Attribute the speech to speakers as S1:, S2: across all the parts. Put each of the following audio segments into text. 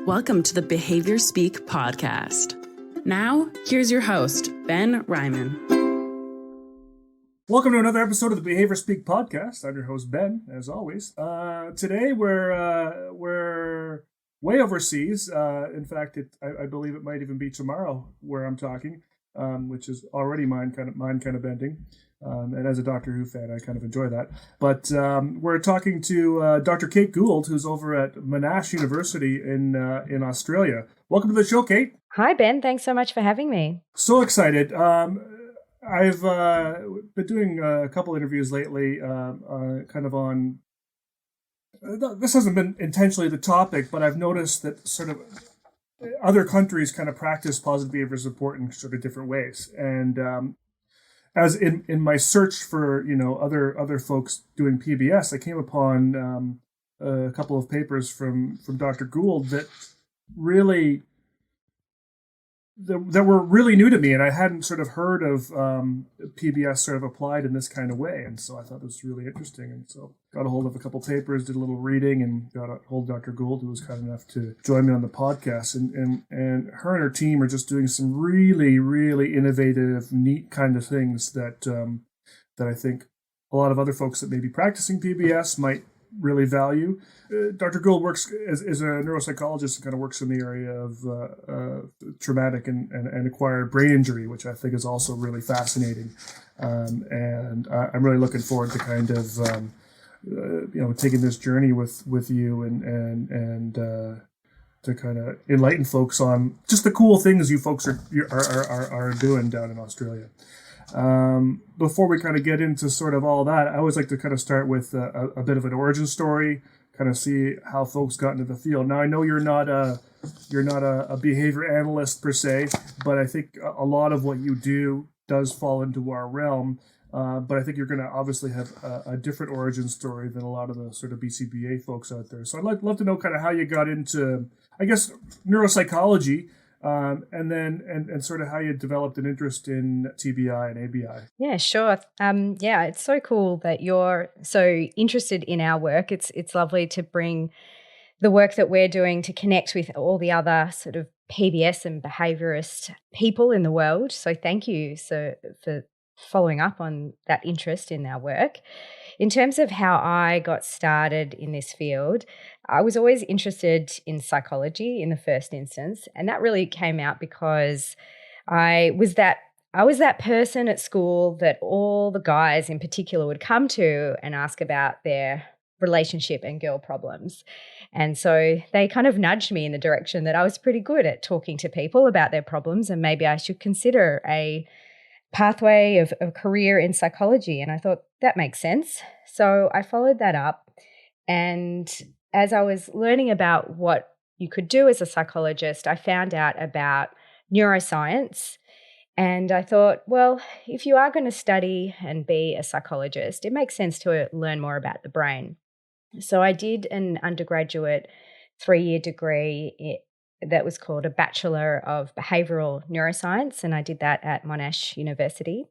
S1: Welcome to the Behaviour Speak podcast. Now, here's your host, Ben Ryman.
S2: Welcome to another episode of the Behaviour Speak podcast. I'm your host, Ben, as always. Today, we're way overseas. In fact, I believe it might even be tomorrow where I'm talking, which is already mind kind of bending. And as a Doctor Who fan, I kind of enjoy that. But we're talking to Dr. Kate Gould, who's over at Monash University in Australia. Welcome to the show, Kate.
S3: Hi, Ben. Thanks so much for having me.
S2: So excited. I've been doing a couple interviews lately, kind of on. This hasn't been intentionally the topic, but I've noticed that sort of other countries kind of practice positive behavior support in sort of different ways. And as in my search for other folks doing PBS, I came upon a couple of papers from Dr. Gould that really. That were really new to me, and I hadn't sort of heard of PBS sort of applied in this kind of way, and so I thought this was really interesting, and so got a hold of a couple papers, did a little reading, and got a hold of Dr. Gould, who was kind enough to join me on the podcast, and her and her team are just doing some really, really innovative, neat kind of things that I think a lot of other folks that may be practicing PBS might really value. Dr. Gould works as a neuropsychologist and kind of works in the area of traumatic and acquired brain injury, which I think is also really fascinating. And I'm really looking forward to kind of taking this journey with you and to kind of enlighten folks on just the cool things you folks are doing down in Australia. Before we kind of get into sort of all that, I always like to kind of start with a bit of an origin story, kind of see how folks got into the field. Now, I know you're not a behavior analyst per se, but I think a lot of what you do does fall into our realm. But I think you're going to obviously have a different origin story than a lot of the sort of BCBA folks out there. So I'd love to know kind of how you got into, I guess, neuropsychology. And sort of how you developed an interest in TBI and ABI.
S3: Yeah, sure. It's so cool that you're so interested in our work. It's lovely to bring the work that we're doing to connect with all the other sort of PBS and behaviourist people in the world. So thank you for following up on that interest in our work. In terms of how I got started in this field, I was always interested in psychology in the first instance, and that really came out because I was that person at school that all the guys in particular would come to and ask about their relationship and girl problems. And so they kind of nudged me in the direction that I was pretty good at talking to people about their problems, and maybe I should consider a pathway of a career in psychology. And I thought that makes sense. So I followed that up. And as I was learning about what you could do as a psychologist, I found out about neuroscience. And I thought, well, if you are going to study and be a psychologist, it makes sense to learn more about the brain. So I did an undergraduate 3-year degree that was called a Bachelor of Behavioural Neuroscience, and I did that at Monash University.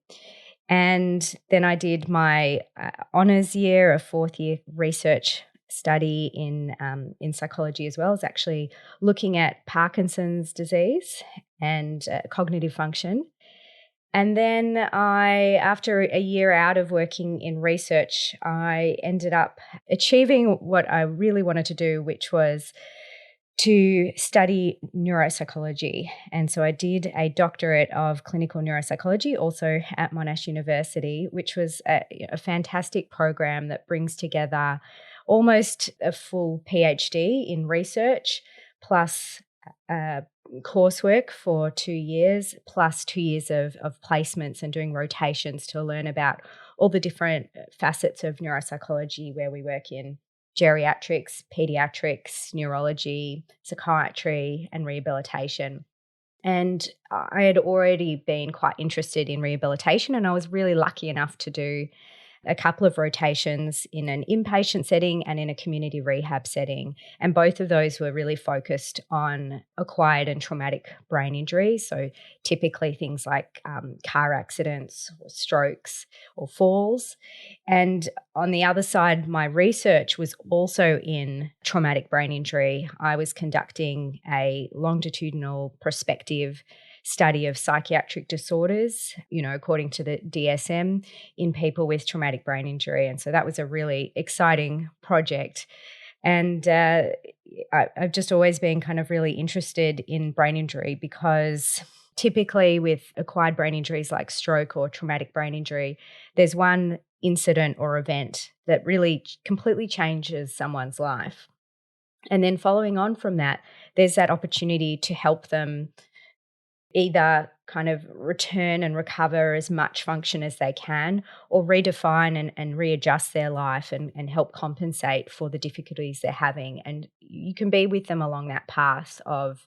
S3: And then I did my honours year, a 4th-year research study in psychology as well. It's actually looking at Parkinson's disease and cognitive function. And then after a year out of working in research, I ended up achieving what I really wanted to do, which was to study neuropsychology. And so I did a doctorate of clinical neuropsychology also at Monash University, which was a fantastic program that brings together almost a full PhD in research plus coursework for 2 years, plus 2 years of placements and doing rotations to learn about all the different facets of neuropsychology where we work in geriatrics, pediatrics, neurology, psychiatry, and rehabilitation. And I had already been quite interested in rehabilitation, and I was really lucky enough to do a couple of rotations in an inpatient setting and in a community rehab setting. And both of those were really focused on acquired and traumatic brain injury. So typically things like car accidents or strokes or falls. And on the other side, my research was also in traumatic brain injury. I was conducting a longitudinal prospective study of psychiatric disorders, according to the DSM, in people with traumatic brain injury. And so that was a really exciting project. And I've just always been kind of really interested in brain injury because typically with acquired brain injuries like stroke or traumatic brain injury, there's one incident or event that really completely changes someone's life. And then following on from that, there's that opportunity to help them either kind of return and recover as much function as they can, or redefine and readjust their life and help compensate for the difficulties they're having. And you can be with them along that path of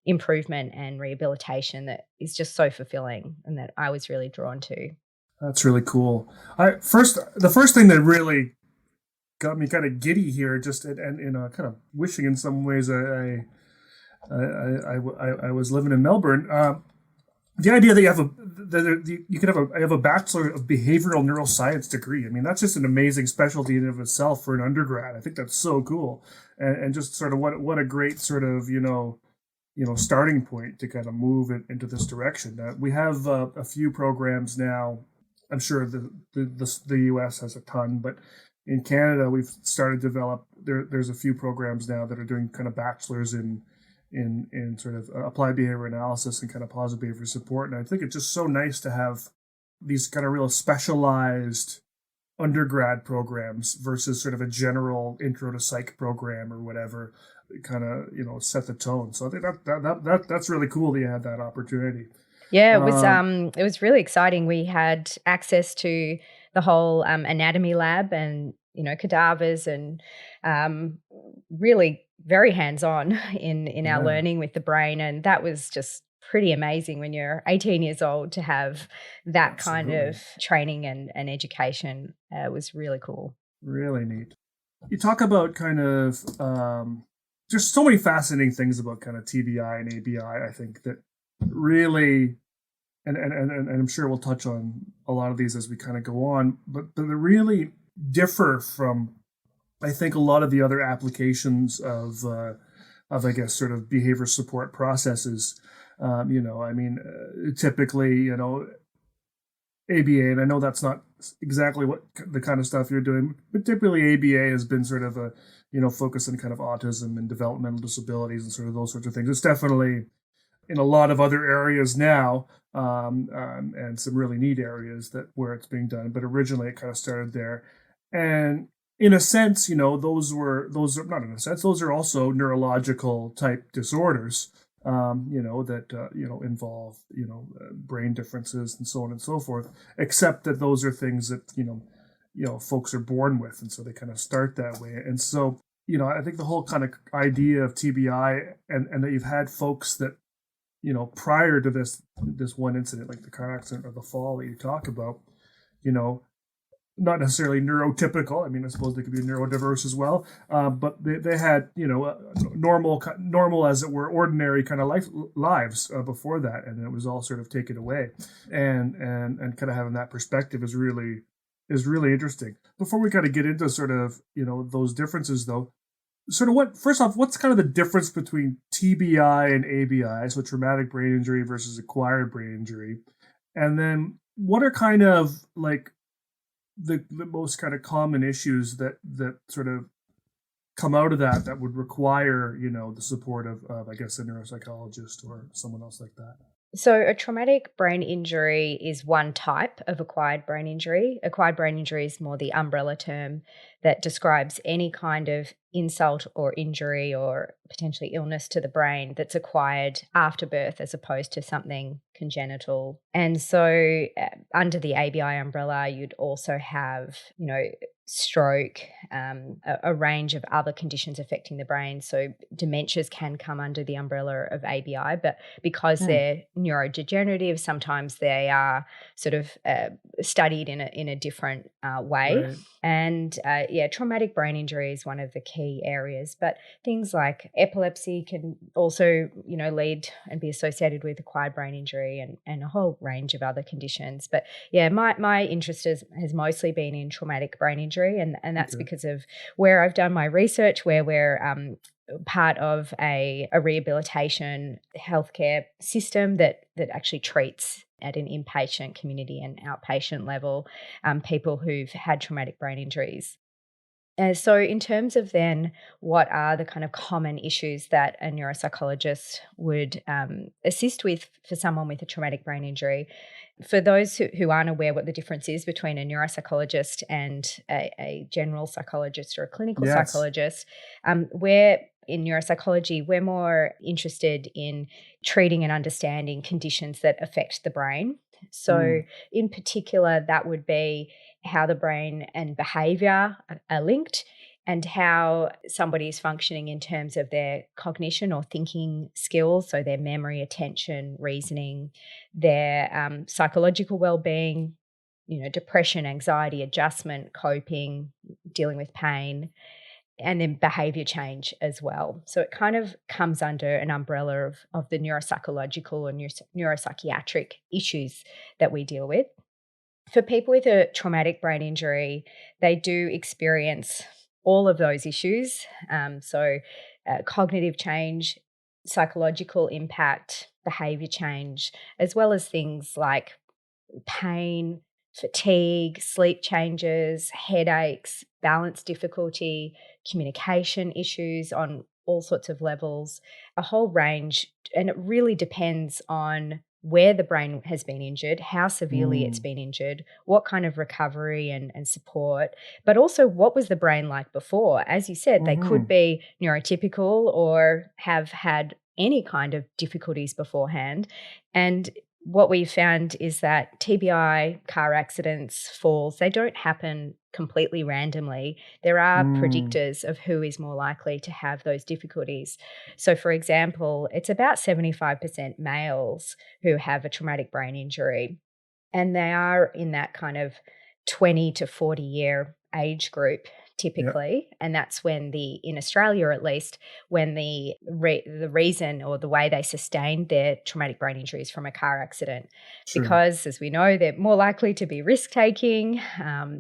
S3: improvement and rehabilitation that is just so fulfilling and that I was really drawn to.
S2: That's really cool. The first thing that really got me kind of giddy here, just and kind of wishing in some ways I was living in Melbourne. The idea that you have a Bachelor of Behavioral Neuroscience degree. I mean, that's just an amazing specialty in and of itself for an undergrad. I think that's so cool, and just sort of what a great sort of starting point to kind of move it into this direction. We have a few programs now. I'm sure the U.S. has a ton, but in Canada we've started to develop. There's a few programs now that are doing kind of bachelors in sort of applied behavior analysis and kind of positive behavior support. And I think it's just so nice to have these kind of real specialized undergrad programs versus sort of a general intro to psych program or whatever, kind of, set the tone. So I think that's really cool that you had that opportunity.
S3: Yeah, it was really exciting. We had access to the whole anatomy lab and, cadavers and really very hands-on in our learning with the brain. And that was just pretty amazing when you're 18 years old to have that kind of training and education. Was really cool.
S2: Really neat. You talk about kind of, there's so many fascinating things about kind of TBI and ABI, I think, that really, and I'm sure we'll touch on a lot of these as we kind of go on, but they really differ from, I think, a lot of the other applications of I guess, sort of behavior support processes. Typically, ABA, and I know that's not exactly what the kind of stuff you're doing, but typically ABA has been sort of a, focus on kind of autism and developmental disabilities and sort of those sorts of things. It's definitely in a lot of other areas now, and some really neat areas where it's being done. But originally it kind of started there. And in a sense, those are also neurological type disorders, that, involve, brain differences and so on and so forth, except that those are things that, folks are born with. And so they kind of start that way. And so, I think the whole kind of idea of TBI and that you've had folks that, prior to this one incident, like the car accident or the fall that you talk about, not necessarily neurotypical. I mean, I suppose they could be neurodiverse as well. But they had, normal, as it were, ordinary kind of lives before that. And it was all sort of taken away. And kind of having that perspective is really interesting. Before we kind of get into sort of, those differences though, sort of what's kind of the difference between TBI and ABI, so traumatic brain injury versus acquired brain injury? And then what are kind of like the most kind of common issues that sort of come out of that would require, the support of I guess, a neuropsychologist or someone else like that?
S3: So a traumatic brain injury is one type of acquired brain injury. Acquired brain injury is more the umbrella term that describes any kind of insult or injury or potentially illness to the brain that's acquired after birth as opposed to something congenital. And so under the ABI umbrella, you'd also have, stroke, a range of other conditions affecting the brain. So dementias can come under the umbrella of ABI, but because they're neurodegenerative, sometimes they are sort of studied in a different way.
S2: Right.
S3: And traumatic brain injury is one of the key areas. But things like epilepsy can also, lead and be associated with acquired brain injury and a whole range of other conditions. But yeah, my interest has mostly been in traumatic brain injury, and that's because of where I've done my research, where we're part of a rehabilitation healthcare system that actually treats at an inpatient, community and outpatient level people who've had traumatic brain injuries. So in terms of then what are the kind of common issues that a neuropsychologist would assist with for someone with a traumatic brain injury, for those who aren't aware what the difference is between a neuropsychologist and a general psychologist or a clinical psychologist, we're in neuropsychology, we're more interested in treating and understanding conditions that affect the brain. So in particular, that would be how the brain and behaviour are linked, and how somebody is functioning in terms of their cognition or thinking skills, so their memory, attention, reasoning, their psychological well-being, depression, anxiety, adjustment, coping, dealing with pain, and then behaviour change as well. So it kind of comes under an umbrella of the neuropsychological or neuropsychiatric issues that we deal with. For people with a traumatic brain injury, they do experience all of those issues. Cognitive change, psychological impact, behaviour change, as well as things like pain, fatigue, sleep changes, headaches, balance difficulty, communication issues on all sorts of levels, a whole range. And it really depends on where the brain has been injured, how severely it's been injured, what kind of recovery and support, but also what was the brain like before. As you said, they could be neurotypical or have had any kind of difficulties beforehand. And what we found is that TBI, car accidents, falls, they don't happen completely randomly. There are predictors of who is more likely to have those difficulties. So, for example, it's about 75% males who have a traumatic brain injury, and they are in that kind of 20 to 40 year age group typically. Yep. And that's when in Australia at least, when the reason or the way they sustained their traumatic brain injuries from a car accident. Sure. Because as we know, they're more likely to be risk-taking,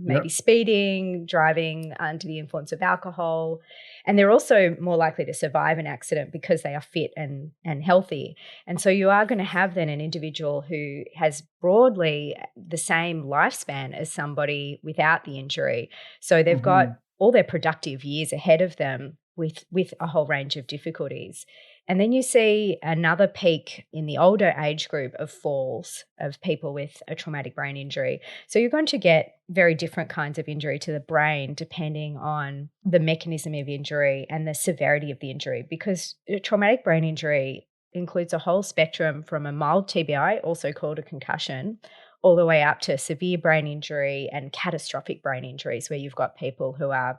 S3: maybe speeding, driving under the influence of alcohol. And they're also more likely to survive an accident because they are fit and healthy. And so you are going to have then an individual who has broadly the same lifespan as somebody without the injury. So they've got all their productive years ahead of them with a whole range of difficulties. And then you see another peak in the older age group of falls of people with a traumatic brain injury. So you're going to get very different kinds of injury to the brain depending on the mechanism of injury and the severity of the injury, because traumatic brain injury includes a whole spectrum from a mild TBI, also called a concussion, all the way up to severe brain injury and catastrophic brain injuries, where you've got people who are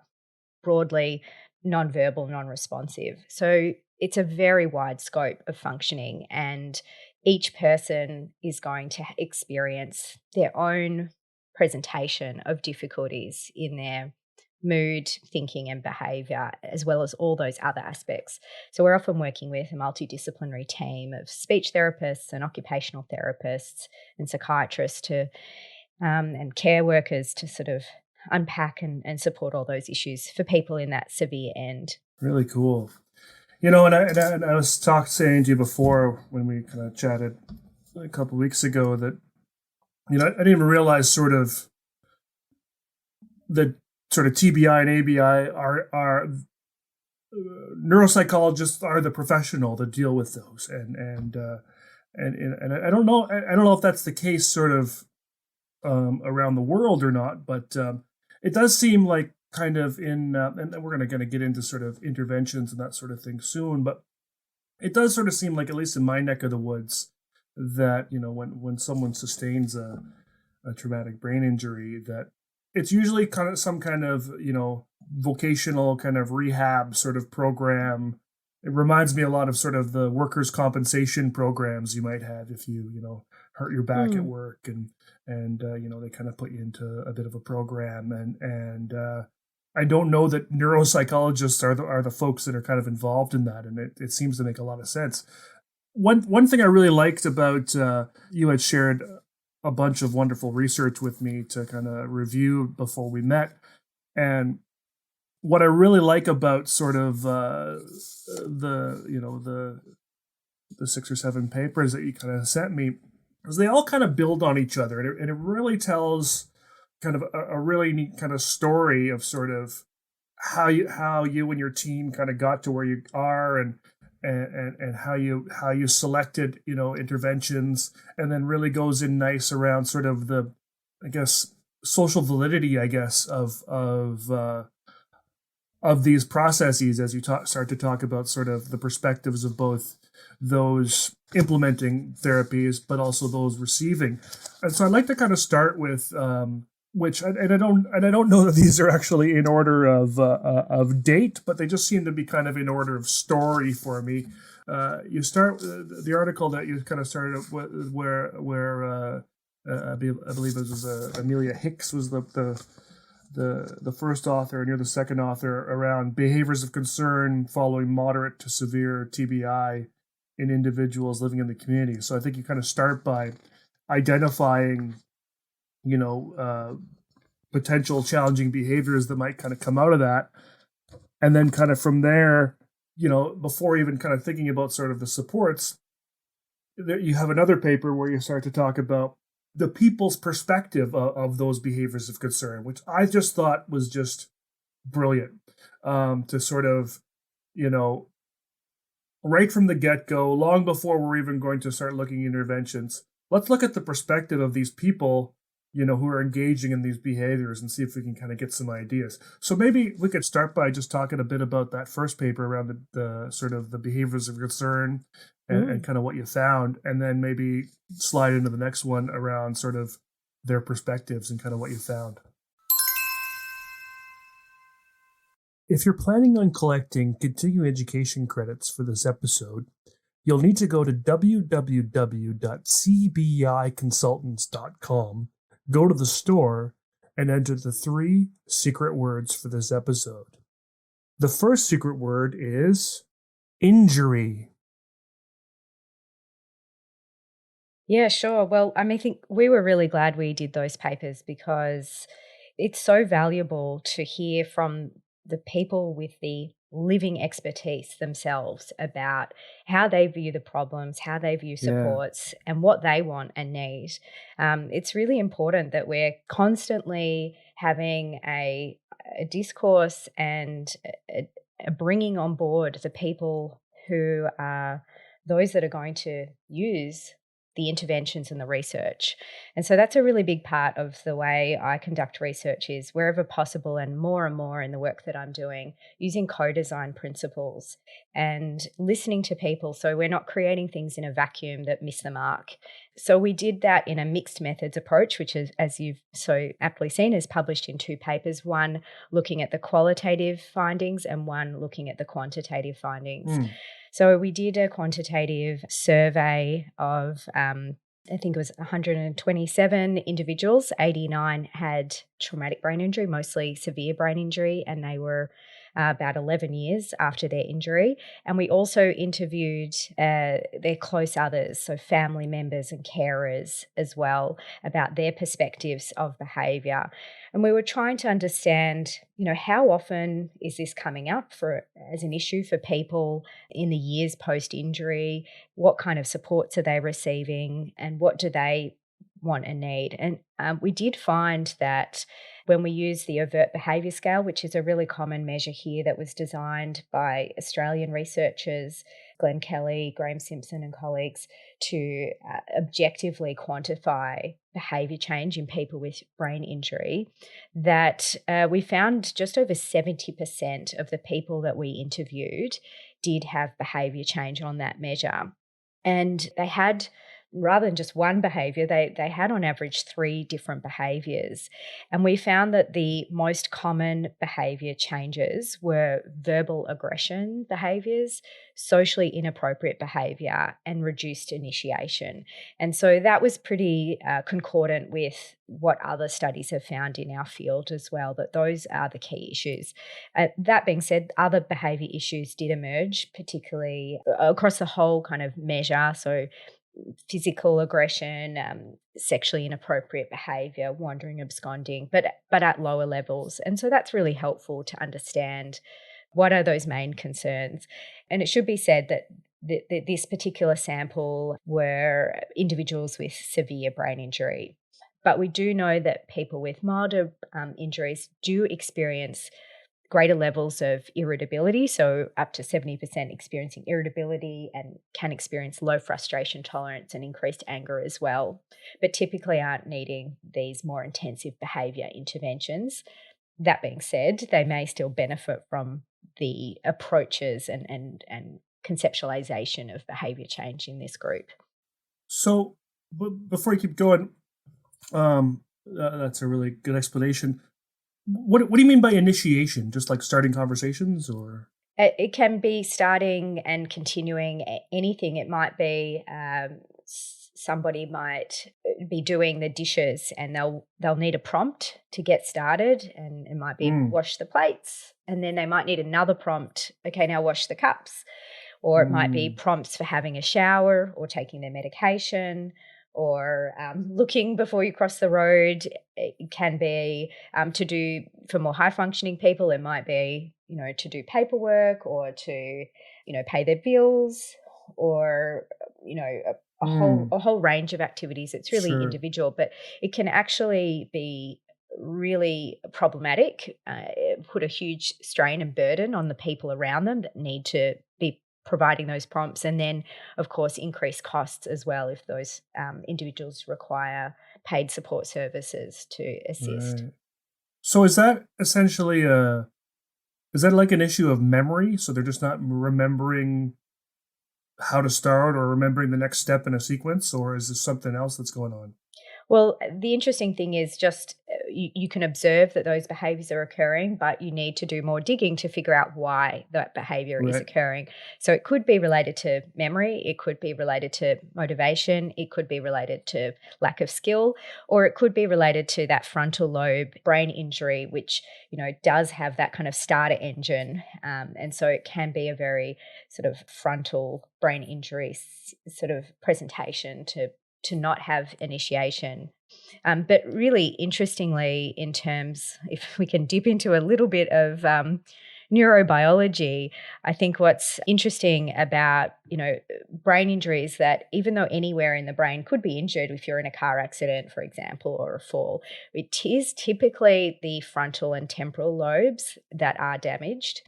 S3: broadly nonverbal, non-responsive. So it's a very wide scope of functioning, and each person is going to experience their own presentation of difficulties in their mood, thinking and behaviour, as well as all those other aspects. So we're often working with a multidisciplinary team of speech therapists and occupational therapists and psychiatrists and care workers to sort of unpack and support all those issues for people in that severe end.
S2: Really cool. And I was saying to you before when we kind of chatted a couple of weeks ago that, I didn't even realize sort of the sort of TBI and ABI are neuropsychologists are the professional that deal with those, and I don't know if that's the case sort of around the world or not, but it does seem like kind of in and we're going to get into sort of interventions and that sort of thing soon, but it does sort of seem like, at least in my neck of the woods, that when someone sustains a traumatic brain injury, that it's usually kind of some kind of, vocational kind of rehab sort of program. It reminds me a lot of sort of the workers' compensation programs you might have if you hurt your back at work, and they kind of put you into a bit of a program, and I don't know that neuropsychologists are the folks that are kind of involved in that, and it seems to make a lot of sense. One thing I really liked about you had shared a bunch of wonderful research with me to kind of review before we met, and what I really like about sort of the 6 or 7 papers that you kind of sent me is they all kind of build on each other, and it really tells kind of a really neat kind of story of sort of how you and your team kind of got to where you are, and how you selected interventions, and then really goes in nice around sort of the, I guess, social validity, I guess, of these processes as you start to talk about sort of the perspectives of both those implementing therapies, but also those receiving. And so I'd like to kind of start with which, and I don't know that these are actually in order of date, but they just seem to be kind of in order of story for me. You start the article that you kind of started with where I believe it was Amelia Hicks was the first author, and you're the second author, around behaviors of concern following moderate to severe TBI in individuals living in the community. So I think you kind of start by identifying, potential challenging behaviors that might kind of come out of that. And then kind of from there, before even kind of thinking about sort of the supports, you have another paper where you start to talk about the people's perspective of those behaviors of concern, which I just thought was just brilliant, to sort of, right from the get-go, long before we're even going to start looking at interventions, let's look at the perspective of these people, who are engaging in these behaviors, and see if we can kind of get some ideas. So maybe we could start by just talking a bit about that first paper around the sort of the behaviors of concern and kind of what you found, and then maybe slide into the next one around sort of their perspectives and kind of what you found. If you're planning on collecting continuing education credits for this episode, you'll need to go to www.cbiconsultants.com, go to the store, and enter the 3 secret words for this episode. The first secret word is injury.
S3: Yeah, sure. Well, I think we were really glad we did those papers because it's so valuable to hear from the people with the living expertise themselves about how they view the problems, how they view supports, and what they want and need. It's really important that we're constantly having a discourse and bringing on board the people who are those that are going to use the interventions and the research. And so that's a really big part of the way I conduct research, is wherever possible, and more in the work that I'm doing, using co-design principles and listening to people, so we're not creating things in a vacuum that miss the mark. So we did that in a mixed methods approach, which is, as you've so aptly seen, is published in 2 papers, one looking at the qualitative findings and one looking at the quantitative findings. So we did a quantitative survey of, I think it was 127 individuals. 89 had traumatic brain injury, mostly severe brain injury, and they were about 11 years after their injury. And we also interviewed their close others, so family members and carers as well, about their perspectives of behaviour. And we were trying to understand, how often is this coming up as an issue for people in the years post-injury? What kind of supports are they receiving, and what do they want and need? And we did find that when we use the overt behaviour scale, which is a really common measure here that was designed by Australian researchers, Glenn Kelly, Graham Simpson and colleagues, to objectively quantify behaviour change in people with brain injury, that we found just over 70% of the people that we interviewed did have behaviour change on that measure. And they had rather than just one behavior, they had on average 3 different behaviors. And we found that the most common behavior changes were verbal aggression behaviors, socially inappropriate behavior, and reduced initiation. And so that was pretty concordant with what other studies have found in our field as well, that those are the key issues. That being said, other behavior issues did emerge, particularly across the whole kind of measure. So physical aggression, sexually inappropriate behavior, wandering, absconding, but at lower levels. And so that's really helpful to understand what are those main concerns. And it should be said that this particular sample were individuals with severe brain injury. But we do know that people with milder injuries do experience greater levels of irritability, so up to 70% experiencing irritability, and can experience low frustration tolerance and increased anger as well, but typically aren't needing these more intensive behaviour interventions. That being said, they may still benefit from the approaches and conceptualization of behaviour change in this group.
S2: So before you keep going, that's a really good explanation. What do you mean by initiation? Just like starting conversations, or?
S3: It can be starting and continuing anything. It might be somebody might be doing the dishes and they'll need a prompt to get started, and it might be wash the plates, and then they might need another prompt. Okay, now wash the cups. Or it might be prompts for having a shower or taking their medication, or looking before you cross the road. It can be to do, for more high functioning people, it might be, to do paperwork, or to, pay their bills, or, a whole range of activities. It's really individual, but it can actually be really problematic, put a huge strain and burden on the people around them that need to be providing those prompts, and then of course increase costs as well if those individuals require paid support services to assist.
S2: Right. So is that essentially is that like an issue of memory? So they're just not remembering how to start or remembering the next step in a sequence, or is this something else that's going on?
S3: Well, the interesting thing is just you can observe that those behaviors are occurring, but you need to do more digging to figure out why that behavior is occurring. So it could be related to memory, it could be related to motivation, it could be related to lack of skill, or it could be related to that frontal lobe brain injury, which, does have that kind of starter engine. And so it can be a very sort of frontal brain injury sort of presentation to not have initiation. But really interestingly, in terms, if we can dip into a little bit of neurobiology, I think what's interesting about, brain injury is that even though anywhere in the brain could be injured, if you're in a car accident, for example, or a fall, it is typically the frontal and temporal lobes that are damaged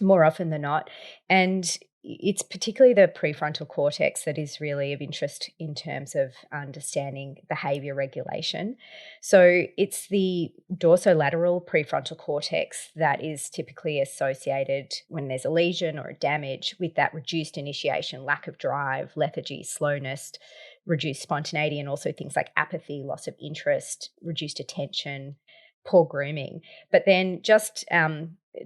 S3: more often than not. And it's particularly the prefrontal cortex that is really of interest in terms of understanding behavior regulation. So it's the dorsolateral prefrontal cortex that is typically associated when there's a lesion or a damage with that reduced initiation, lack of drive, lethargy, slowness, reduced spontaneity, and also things like apathy, loss of interest, reduced attention, poor grooming. But then just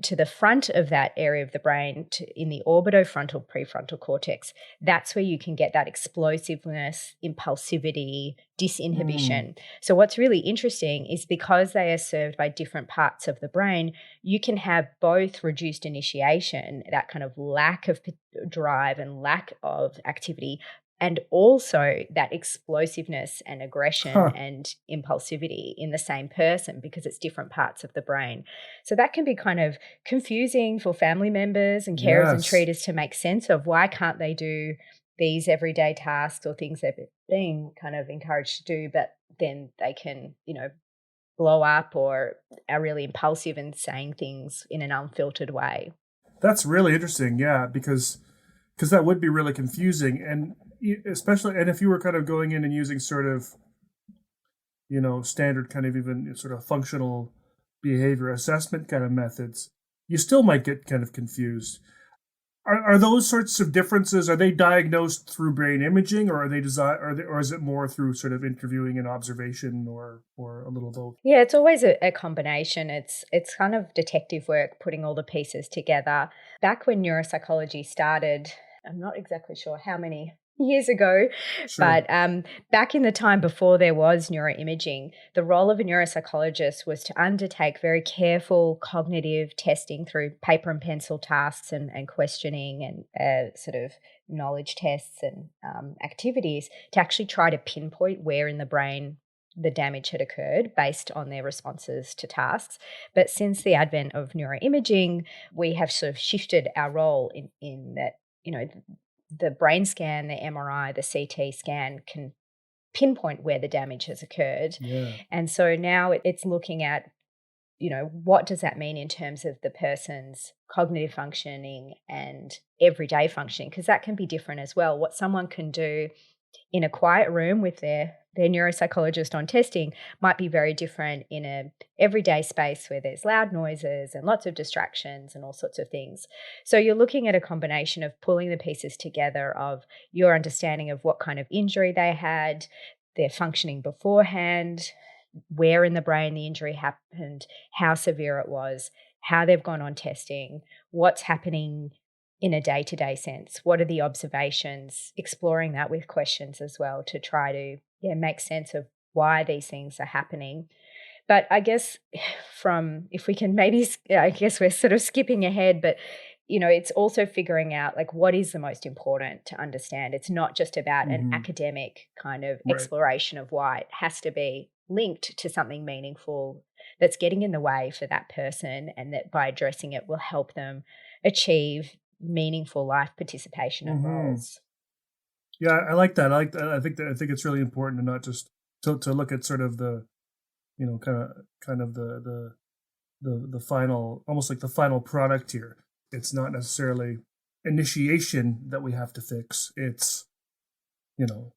S3: to the front of that area of the brain, in the orbitofrontal prefrontal cortex, that's where you can get that explosiveness, impulsivity, disinhibition. So what's really interesting is because they are served by different parts of the brain, you can have both reduced initiation, that kind of lack of drive and lack of activity, and also that explosiveness and aggression and impulsivity in the same person, because it's different parts of the brain. So that can be kind of confusing for family members and carers and treaters to make sense of. Why can't they do these everyday tasks or things they're being kind of encouraged to do, but then they can, blow up or are really impulsive and saying things in an unfiltered way.
S2: That's really interesting, because that would be really confusing. And especially, and if you were kind of going in and using sort of, standard kind of even sort of functional behavior assessment kind of methods, you still might get kind of confused. Are those sorts of differences, are they diagnosed through brain imaging, or are they or is it more through sort of interviewing and observation, or a little both?
S3: Yeah, it's always a combination. It's kind of detective work, putting all the pieces together. Back when neuropsychology started, I'm not exactly sure how many years ago,
S2: Sure.
S3: but back in the time before there was neuroimaging, the role of a neuropsychologist was to undertake very careful cognitive testing through paper and pencil tasks and questioning and sort of knowledge tests and activities to actually try to pinpoint where in the brain the damage had occurred based on their responses to tasks. But since the advent of neuroimaging, we have sort of shifted our role in that, the brain scan, the MRI, the CT scan can pinpoint where the damage has occurred.
S2: Yeah.
S3: And so now it's looking at, what does that mean in terms of the person's cognitive functioning and everyday functioning? Because that can be different as well. What someone can do in a quiet room with their neuropsychologist on testing might be very different in a everyday space where there's loud noises and lots of distractions and all sorts of things. So you're looking at a combination of pulling the pieces together of your understanding of what kind of injury they had, their functioning beforehand, where in the brain the injury happened, how severe it was, how they've gone on testing, what's happening in a day-to-day sense. What are the observations? Exploring that with questions as well to try to make sense of why these things are happening. But I guess if we can maybe, I guess we're sort of skipping ahead, but it's also figuring out like what is the most important to understand. It's not just about an academic kind of
S2: Right.
S3: exploration of why. It has to be linked to something meaningful that's getting in the way for that person, and that by addressing it will help them achieve meaningful life participation and roles.
S2: Yeah, I like that. I like that. I think it's really important to not just to look at sort of the, kind of the final, almost like the final product here. It's not necessarily initiation that we have to fix. It's,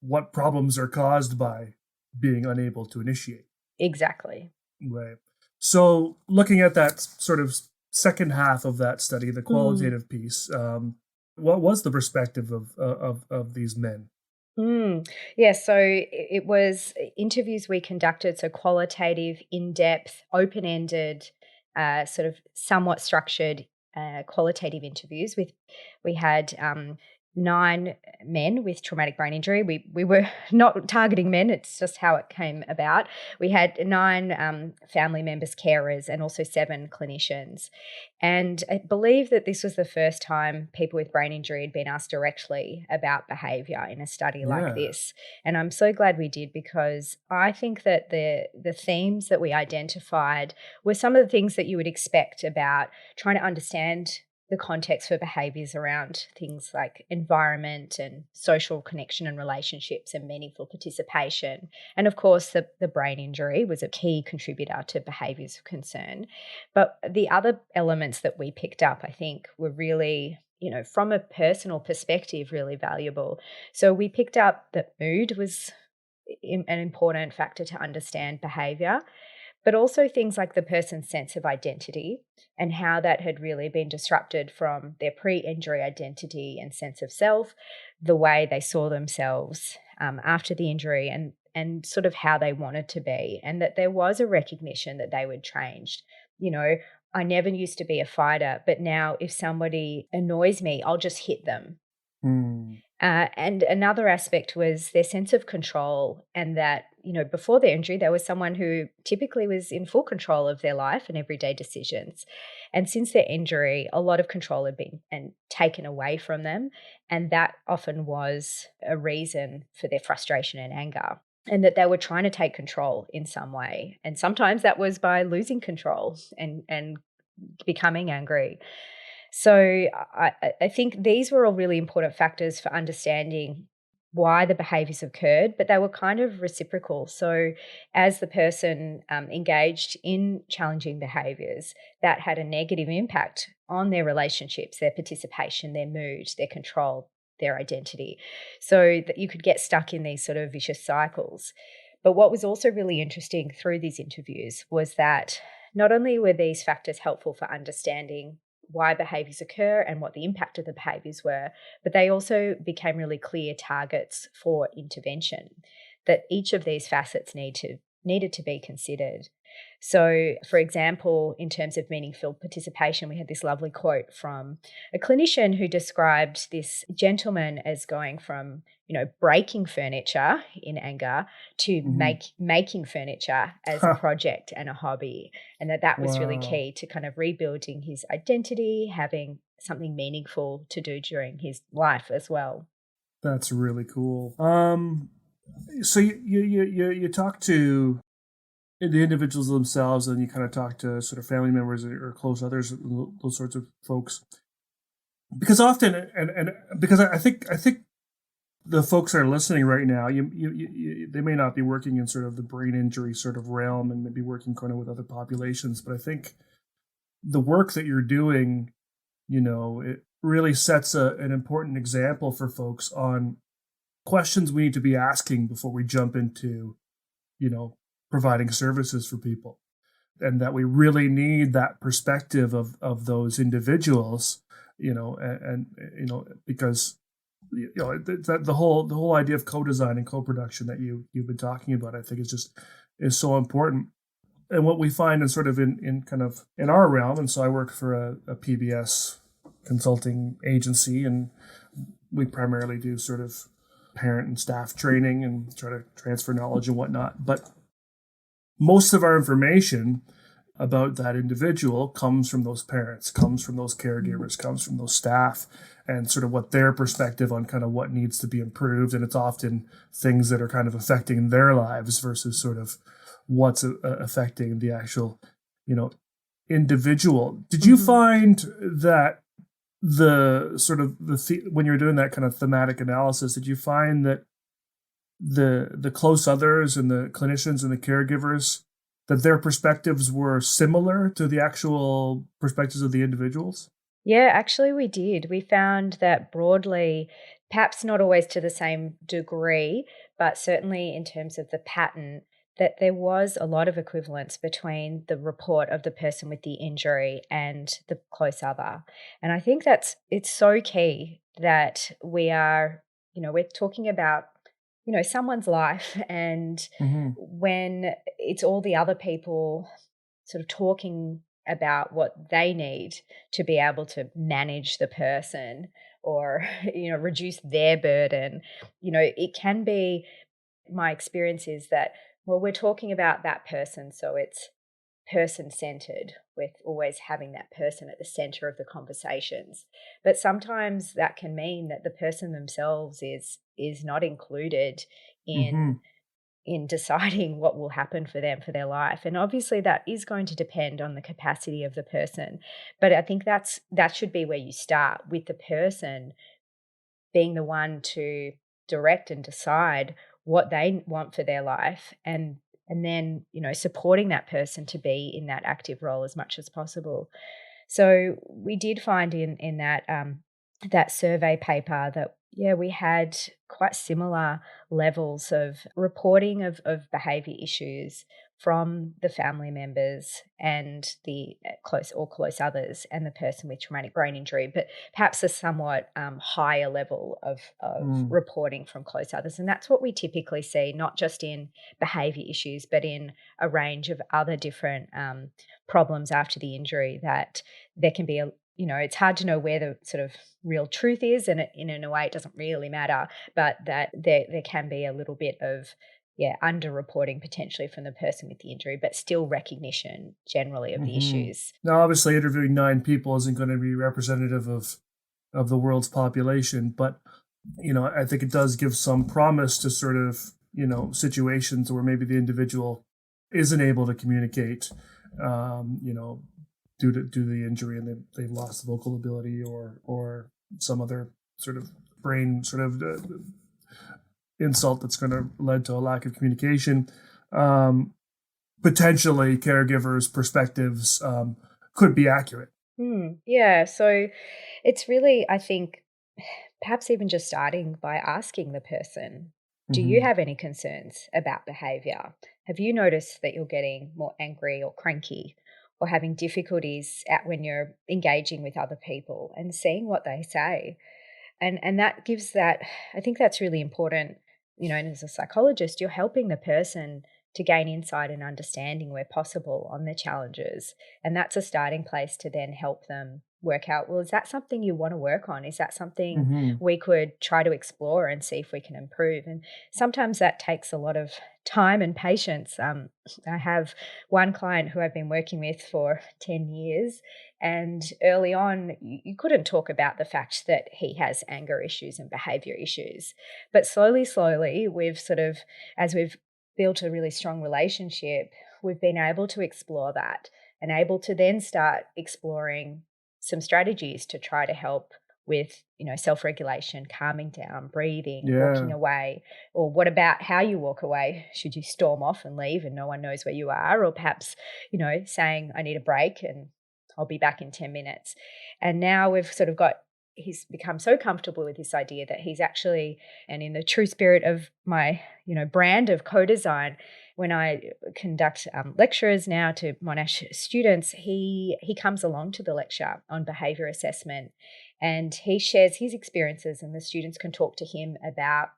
S2: what problems are caused by being unable to initiate.
S3: Exactly.
S2: Right. So looking at that sort of second half of that study, the qualitative piece, what was the perspective of these men?
S3: Yeah, so it was interviews we conducted, so qualitative, in-depth, open-ended, sort of somewhat structured qualitative interviews. We had 9 men with traumatic brain injury. We were not targeting men; it's just how it came about. We had 9 family members, carers, and also 7 clinicians. And I believe that this was the first time people with brain injury had been asked directly about behaviour in a study like this. And I'm so glad we did, because I think that the themes that we identified were some of the things that you would expect about trying to understand the context for behaviours around things like environment and social connection and relationships and meaningful participation. And of course, the brain injury was a key contributor to behaviours of concern. But the other elements that we picked up, I think, were really, from a personal perspective, really valuable. So we picked up that mood was an important factor to understand behaviour, but also things like the person's sense of identity and how that had really been disrupted from their pre-injury identity and sense of self, the way they saw themselves after the injury, and sort of how they wanted to be, and that there was a recognition that they would change. I never used to be a fighter, but now if somebody annoys me, I'll just hit them. And another aspect was their sense of control, and that, before their injury, there was someone who typically was in full control of their life and everyday decisions. And since their injury, a lot of control had been taken away from them. And that often was a reason for their frustration and anger, and that they were trying to take control in some way. And sometimes that was by losing control and becoming angry. So I think these were all really important factors for understanding why the behaviours occurred, but they were kind of reciprocal. So as the person engaged in challenging behaviours, that had a negative impact on their relationships, their participation, their mood, their control, their identity. So that you could get stuck in these sort of vicious cycles. But what was also really interesting through these interviews was that not only were these factors helpful for understanding why behaviours occur and what the impact of the behaviours were, but they also became really clear targets for intervention, that each of these facets needed to be considered. So, for example, in terms of meaningful participation, we had this lovely quote from a clinician who described this gentleman as going from, breaking furniture in anger to making furniture as a project and a hobby. And that was really key to kind of rebuilding his identity, having something meaningful to do during his life as well.
S2: That's really cool. So you talk to the individuals themselves, and you kind of talk to sort of family members or close others, those sorts of folks. Because often, and because I think the folks that are listening right now, they may not be working in sort of the brain injury sort of realm, and maybe working kind of with other populations. But I think the work that you're doing, it really sets an important example for folks on questions we need to be asking before we jump into, providing services for people, and that we really need that perspective of those individuals, because the whole idea of co-design and co-production that you've been talking about, I think is so important. And what we find in our realm, and so I work for a PBS consulting agency, and we primarily do sort of parent and staff training and try to transfer knowledge and whatnot. But most of our information about that individual comes from those parents, comes from those caregivers, comes from those staff, and sort of what their perspective on kind of what needs to be improved. And it's often things that are kind of affecting their lives versus sort of what's affecting the actual, individual. Did you find that when you're doing that kind of thematic analysis, did you find that the close others and the clinicians and the caregivers, that their perspectives were similar to the actual perspectives of the individuals?
S3: Yeah, actually we did. We found that broadly, perhaps not always to the same degree, but certainly in terms of the pattern, that there was a lot of equivalence between the report of the person with the injury and the close other. And I think it's so key that we're talking about, someone's life, and when it's all the other people sort of talking about what they need to be able to manage the person or, reduce their burden, it can be, my experience is that, well, we're talking about that person, so it's person-centered, with always having that person at the center of the conversations. But sometimes that can mean that the person themselves is not included in deciding what will happen for them for their life. And obviously that is going to depend on the capacity of the person. But I think that should be where you start, with the person being the one to direct and decide what they want for their life, and then, supporting that person to be in that active role as much as possible. So we did find in that that survey paper that, we had quite similar levels of reporting of behaviour issues from the family members and the close others and the person with traumatic brain injury, but perhaps a somewhat higher level of reporting from close others. And that's what we typically see, not just in behaviour issues, but in a range of other different problems after the injury, that there can be it's hard to know where the sort of real truth is, and in a way it doesn't really matter, but that there can be a little bit of underreporting potentially from the person with the injury, but still recognition generally of the issues.
S2: Now, obviously, interviewing 9 people isn't going to be representative of the world's population, but I think it does give some promise to sort of situations where maybe the individual isn't able to communicate, due to the injury, and they've lost the vocal ability or some other sort of brain sort of insult that's going to lead to a lack of communication. Potentially, caregivers' perspectives could be accurate.
S3: Yeah, so it's really, I think, perhaps even just starting by asking the person, do you have any concerns about behaviour? Have you noticed that you're getting more angry or cranky? or having difficulties at when you're engaging with other people and seeing what they say. And that gives that, I think that's really important, and as a psychologist, you're helping the person to gain insight and understanding where possible on their challenges. And that's a starting place to then help them work out, well, is that something you want to work on? Is that something we could try to explore and see if we can improve? And sometimes that takes a lot of time and patience. I have one client who I've been working with for 10 years, and early on, you couldn't talk about the fact that he has anger issues and behavior issues. But slowly, we've as we've built a really strong relationship, we've been able to explore that and able to then start exploring some strategies to try to help with, self-regulation, calming down, breathing, walking away. Or what about how you walk away? Should you storm off and leave and no one knows where you are? Or perhaps, saying, I need a break and I'll be back in 10 minutes. And now we've he's become so comfortable with this idea that he's actually, and in the true spirit of my, brand of co-design, when I conduct lectures now to Monash students, he comes along to the lecture on behaviour assessment, and he shares his experiences, and the students can talk to him about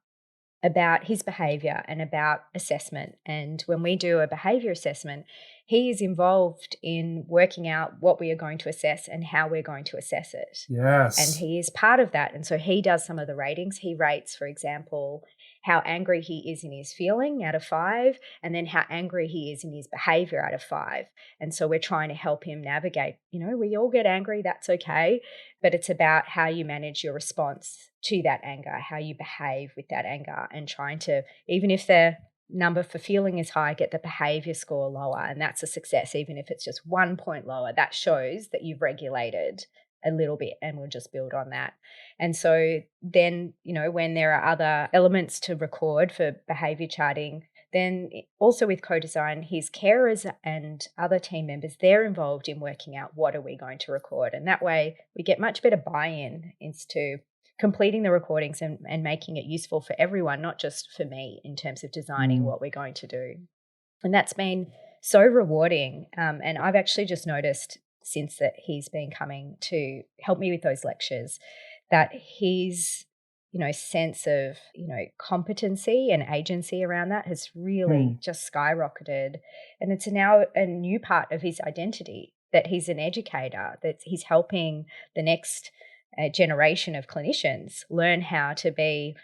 S3: his behaviour and about assessment. And when we do a behaviour assessment, he is involved in working out what we are going to assess and how we're going to assess it.
S2: Yes.
S3: And he is part of that. And so he does some of the ratings. He rates, for example, how angry he is in his feeling out of 5, and then how angry he is in his behaviour out of 5. And so we're trying to help him navigate, we all get angry, that's okay, but it's about how you manage your response to that anger, how you behave with that anger, and trying to, even if the number for feeling is high, get the behaviour score lower. And that's a success. Even if it's just 1 point lower, that shows that you've regulated a little bit, and we'll just build on that. And so then, when there are other elements to record for behaviour charting, then also with co-design, his carers and other team members, they're involved in working out what are we going to record. And that way we get much better buy-in into completing the recordings and making it useful for everyone, not just for me, in terms of designing what we're going to do. And that's been so rewarding. And I've actually just noticed since that he's been coming to help me with those lectures that his sense of competency and agency around that has really just skyrocketed. And it's now a new part of his identity, that he's an educator, that he's helping the next generation of clinicians learn how to be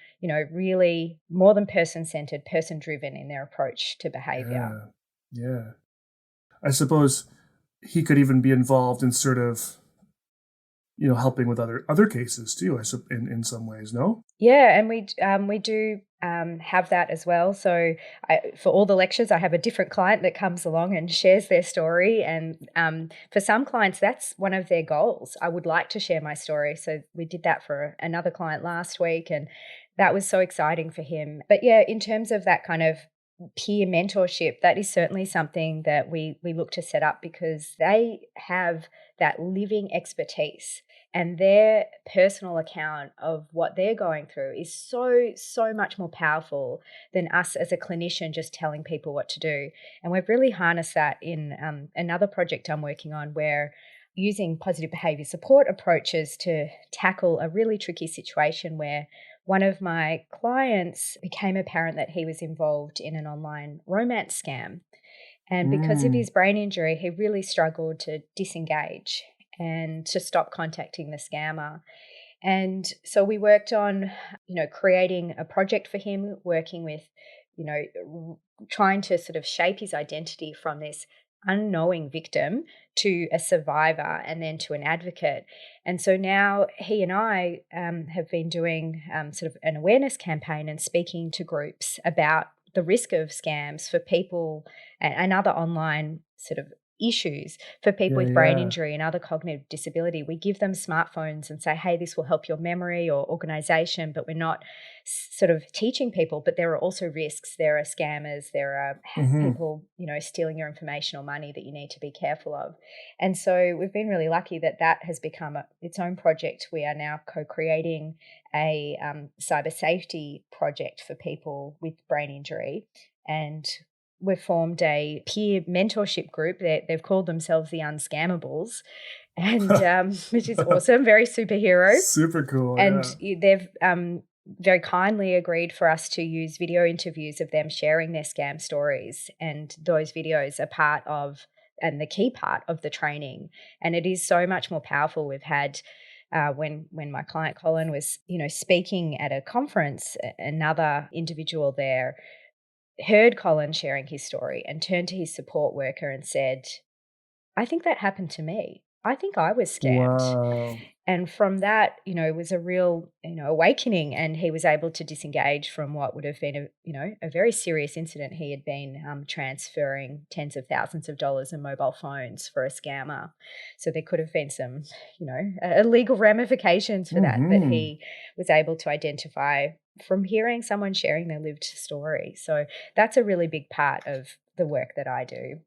S3: really more than person-centered, person-driven in their approach to behavior.
S2: Yeah. I suppose he could even be involved in sort of, helping with other cases too, in some ways, no?
S3: Yeah, and we do have that as well. So for all the lectures, I have a different client that comes along and shares their story. And for some clients, that's one of their goals. I would like to share my story. So we did that for another client last week, and that was so exciting for him. But yeah, in terms of that kind of peer mentorship, that is certainly something that we look to set up, because they have that living expertise, and their personal account of what they're going through is so much more powerful than us as a clinician just telling people what to do. And we've really harnessed that in another project I'm working on, where using positive behaviour support approaches to tackle a really tricky situation where one of my clients became apparent that he was involved in an online romance scam. And because of his brain injury, he really struggled to disengage and to stop contacting the scammer. And so we worked on, creating a project for him, working with, trying to sort of shape his identity from this unknowing victim to a survivor and then to an advocate. And so now he and I have been doing sort of an awareness campaign and speaking to groups about the risk of scams for people and other online sort of issues for people with brain injury and other cognitive disability. We give them smartphones and say, hey, this will help your memory or organization, but we're not sort of teaching people, but there are also risks. There are scammers, there are people, stealing your information or money that you need to be careful of. And so we've been really lucky that that has become its own project. We are now co-creating a cyber safety project for people with brain injury. And we've formed a peer mentorship group. They've called themselves the Unscammables, and which is awesome, very superhero.
S2: Super cool.
S3: And
S2: Yeah.
S3: they've very kindly agreed for us to use video interviews of them sharing their scam stories. And those videos are part of, and the key part of the training. And it is so much more powerful. We've had when my client Colin was, speaking at a conference, another individual there heard Colin sharing his story and turned to his support worker and said, "I think that happened to me. I think I was scammed."
S2: Wow.
S3: And from that, it was a real, awakening, and he was able to disengage from what would have been a very serious incident. He had been transferring tens of thousands of dollars in mobile phones for a scammer. So there could have been some, illegal ramifications for that he was able to identify from hearing someone sharing their lived story. So that's a really big part of the work that I do,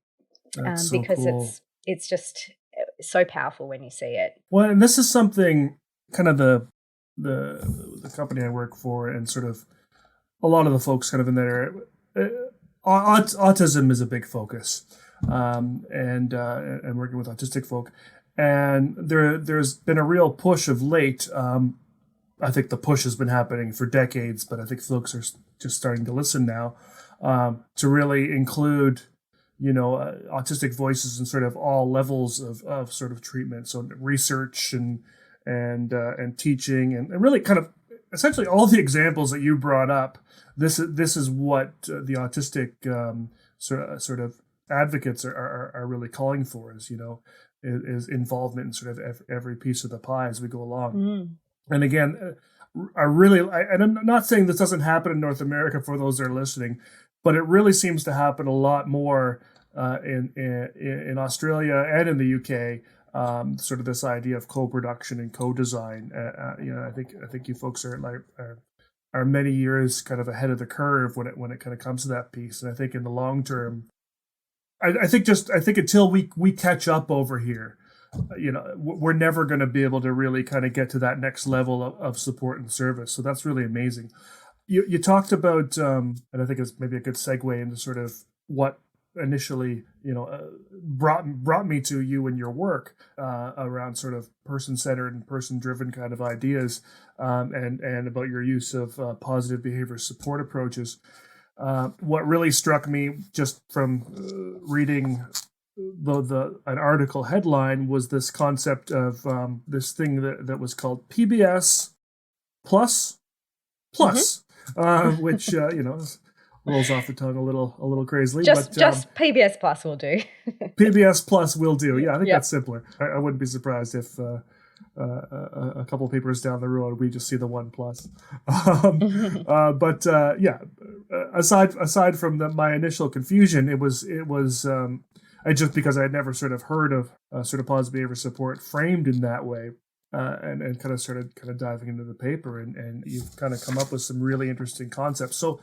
S2: That's so
S3: because
S2: cool.
S3: it's just so powerful when you see it.
S2: Well, and this is something kind of the company I work for, and sort of a lot of the folks kind of in there. Autism is a big focus, and working with autistic folk, and there's been a real push of late. I think the push has been happening for decades, but I think folks are just starting to listen now, to really include, autistic voices in sort of all levels of sort of treatment. So research and teaching, and really kind of essentially all the examples that you brought up. This is what the autistic sort of advocates are really calling for, is involvement in sort of every piece of the pie as we go along. And again, and I'm not saying this doesn't happen in North America for those that are listening, but it really seems to happen a lot more in Australia and in the UK. Sort of this idea of co-production and co-design. I think you folks are many years kind of ahead of the curve when it kind of comes to that piece. And I think in the long term, I think until we catch up over here, we're never going to be able to really kind of get to that next level of support and service. So that's really amazing. You talked about, and I think it's maybe a good segue into sort of what initially, brought me to you and your work around sort of person-centered and person-driven kind of ideas, and about your use of positive behavior support approaches. What really struck me just from reading an article headline was this concept of this thing that was called PBS PLUS, which rolls off the tongue a little crazily.
S3: Just PBS Plus will do.
S2: PBS Plus will do. Yeah, I think that's simpler. I wouldn't be surprised if a couple of papers down the road we just see the one plus. But aside from my initial confusion, it was just because I had never sort of heard of sort of positive behavior support framed in that way. And kind of started diving into the paper, and you've kind of come up with some really interesting concepts. So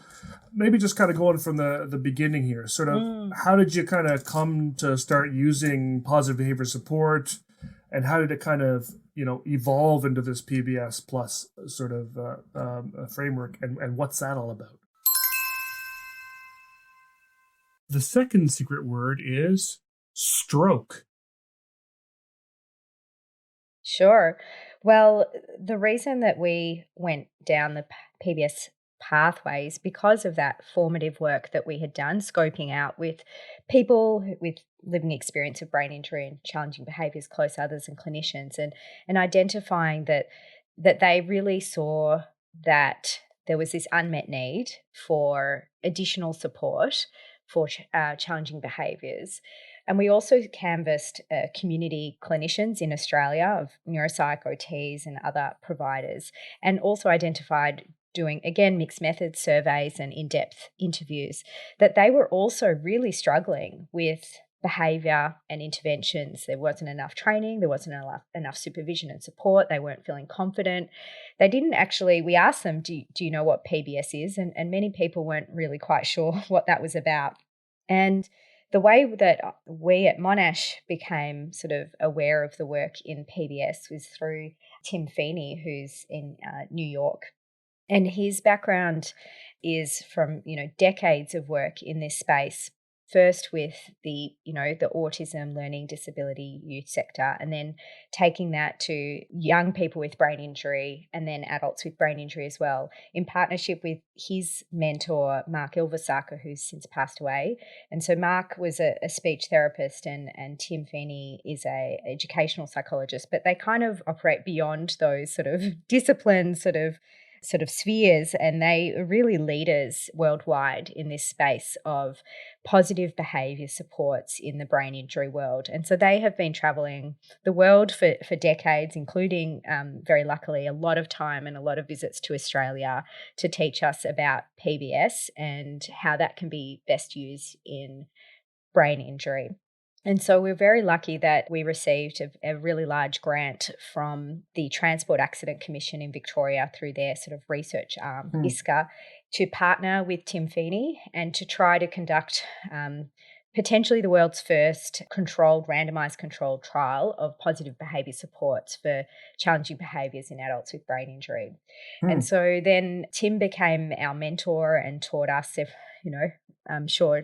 S2: maybe just kind of going from the beginning here, sort of how did you kind of come to start using positive behavior support, and how did it kind of evolve into this PBS Plus sort of framework, and what's that all about? The second secret word is stroke.
S3: Sure. Well, the reason that we went down the PBS pathway is because of that formative work that we had done, scoping out with people with living experience of brain injury and challenging behaviours, close others and clinicians, and identifying that they really saw that there was this unmet need for additional support for challenging behaviours. And we also canvassed community clinicians in Australia of neuropsych, OTs and other providers, and also identified, doing, again, mixed methods surveys and in-depth interviews, that they were also really struggling with behaviour and interventions. There wasn't enough training, there wasn't enough supervision and support, they weren't feeling confident. They didn't actually, we asked them, do you know what PBS is? And many people weren't really quite sure what that was about. And the way that we at Monash became sort of aware of the work in PBS was through Tim Feeney, who's in New York. And his background is from, decades of work in this space, first with the autism, learning disability, youth sector, and then taking that to young people with brain injury and then adults with brain injury as well, in partnership with his mentor, Mark Ilvasaker, who's since passed away. And so Mark was a speech therapist and Tim Feeney is a educational psychologist, but they kind of operate beyond those sort of disciplines, sort of spheres, and they are really leaders worldwide in this space of positive behaviour supports in the brain injury world. And so they have been travelling the world for decades, including, very luckily, a lot of time and a lot of visits to Australia to teach us about PBS and how that can be best used in brain injury. And so we're very lucky that we received a really large grant from the Transport Accident Commission in Victoria through their sort of research arm, ISCA, to partner with Tim Feeney and to try to conduct potentially the world's first randomised controlled trial of positive behaviour supports for challenging behaviours in adults with brain injury. And so then Tim became our mentor and taught us, I'm sure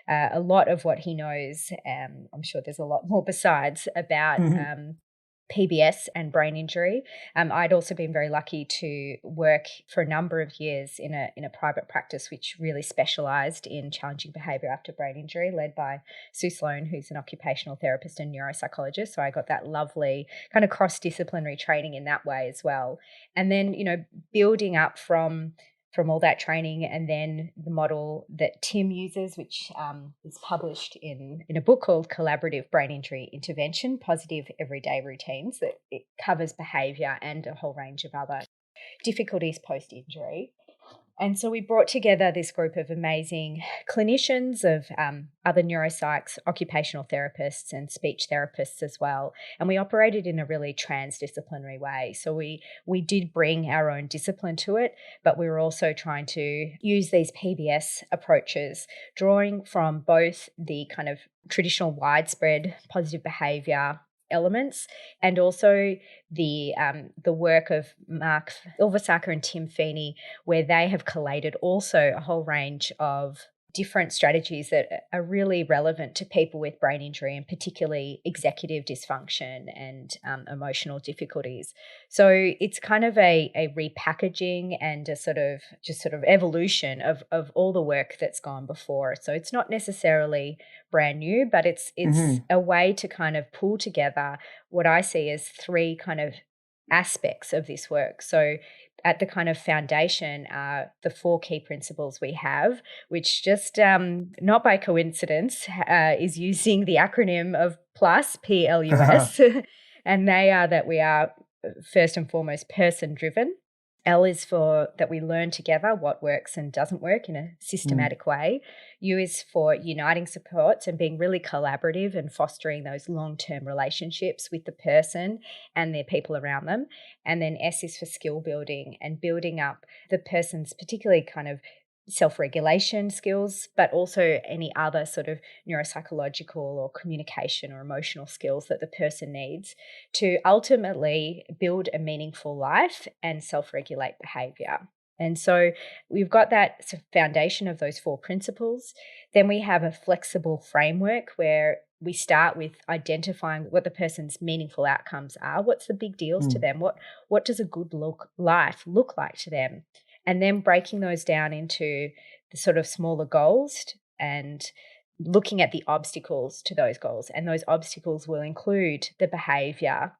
S3: a lot of what he knows. I'm sure there's a lot more besides about PBS and brain injury. I'd also been very lucky to work for a number of years in a private practice which really specialised in challenging behaviour after brain injury, led by Sue Sloan, who's an occupational therapist and neuropsychologist. So I got that lovely kind of cross-disciplinary training in that way as well. And then, building up from all that training, and then the model that Tim uses, which is published in a book called Collaborative Brain Injury Intervention, Positive Everyday Routines, that it covers behaviour and a whole range of other difficulties post-injury. And so we brought together this group of amazing clinicians, of other neuropsychs, occupational therapists and speech therapists as well. And we operated in a really transdisciplinary way. So we did bring our own discipline to it, but we were also trying to use these PBS approaches, drawing from both the kind of traditional widespread positive behaviour elements and also the work of Mark Ilvasaker and Tim Feeney, where they have collated also a whole range of different strategies that are really relevant to people with brain injury, and particularly executive dysfunction and emotional difficulties. So it's kind of a repackaging and a sort of evolution of all the work that's gone before. So it's not necessarily brand new, but it's a way to kind of pull together what I see as three kind of aspects of this work. So at the kind of foundation are the four key principles we have, which just not by coincidence is using the acronym of PLUS, PLUS, and they are that we are first and foremost person-driven. L is for that we learn together what works and doesn't work in a systematic way. U is for uniting supports and being really collaborative and fostering those long-term relationships with the person and their people around them. And then S is for skill building and building up the person's particularly kind of self-regulation skills, but also any other sort of neuropsychological or communication or emotional skills that the person needs to ultimately build a meaningful life and self-regulate behaviour. And so we've got that foundation of those four principles. Then we have a flexible framework where we start with identifying what the person's meaningful outcomes are. What's the big deals to them? What does a good life look like to them? And then breaking those down into the sort of smaller goals and looking at the obstacles to those goals. And those obstacles will include the behaviour,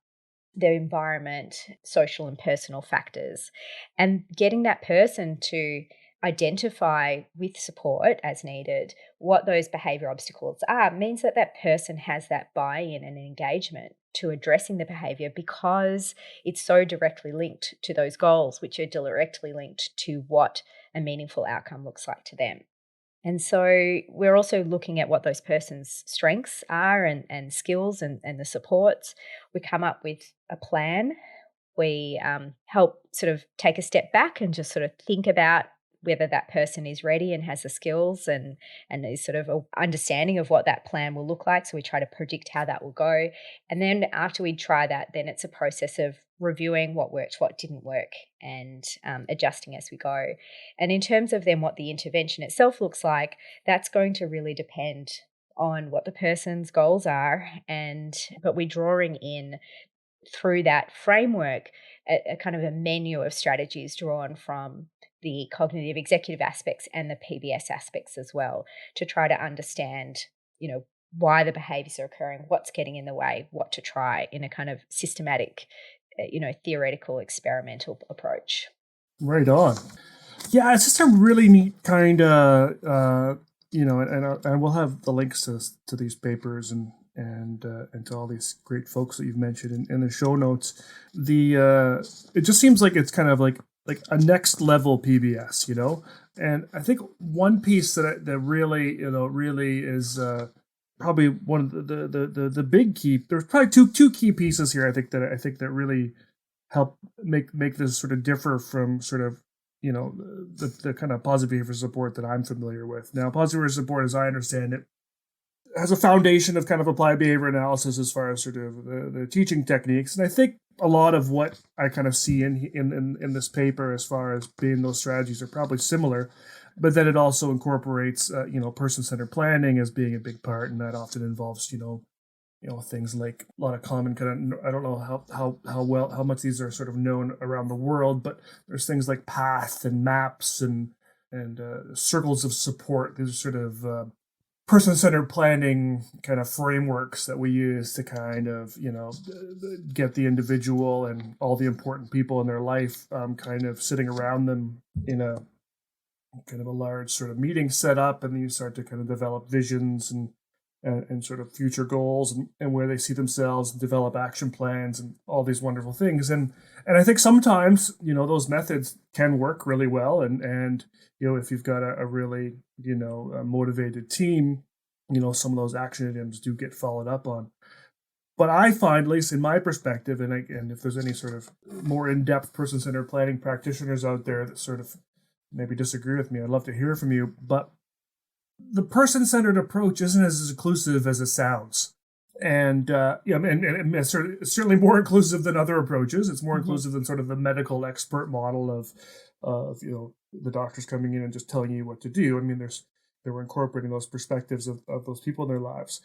S3: the environment, social and personal factors, and getting that person to identify with support as needed what those behaviour obstacles are means that that person has that buy-in and engagement to addressing the behaviour, because it's so directly linked to those goals, which are directly linked to what a meaningful outcome looks like to them. And so we're also looking at what those person's strengths are and skills and the supports. We come up with a plan. We help sort of take a step back and just sort of think about whether that person is ready and has the skills and is sort of a understanding of what that plan will look like. So we try to predict how that will go. And then after we try that, then it's a process of reviewing what worked, what didn't work, and adjusting as we go. And in terms of then what the intervention itself looks like, that's going to really depend on what the person's goals are. But we're drawing in through that framework a kind of a menu of strategies drawn from the cognitive executive aspects and the PBS aspects as well, to try to understand, why the behaviors are occurring, what's getting in the way, what to try in a kind of systematic, theoretical experimental approach.
S2: Right on. Yeah, it's just a really neat kind of, and we'll have the links to these papers and to all these great folks that you've mentioned in the show notes. It just seems like it's kind of like a next level PBS, And I think one piece that really is probably one of the big key. There's probably two key pieces here. I think that really help make this sort of differ from sort of the kind of positive behavior support that I'm familiar with. Now, positive behavior support, as I understand it, has a foundation of kind of applied behavior analysis as far as sort of the teaching techniques. And I think a lot of what I kind of see in this paper as far as being those strategies are probably similar, but then it also incorporates, person-centered planning as being a big part. And that often involves, things like a lot of common kind of, I don't know how much these are sort of known around the world, but there's things like path and maps and circles of support. These are sort of person-centered planning kind of frameworks that we use to kind of, get the individual and all the important people in their life kind of sitting around them in a kind of a large sort of meeting set up, and then you start to kind of develop visions and sort of future goals and where they see themselves, and develop action plans and all these wonderful things. And I think sometimes, those methods can work really well. And if you've got a really, a motivated team, some of those action items do get followed up on. But I find, at least in my perspective, and if there's any sort of more in-depth person-centered planning practitioners out there that sort of maybe disagree with me, I'd love to hear from you. But the person-centered approach isn't as inclusive as it sounds. And it's certainly more inclusive than other approaches. It's more inclusive than sort of the medical expert model of the doctors coming in and just telling you what to do. I mean, they were incorporating those perspectives of those people in their lives.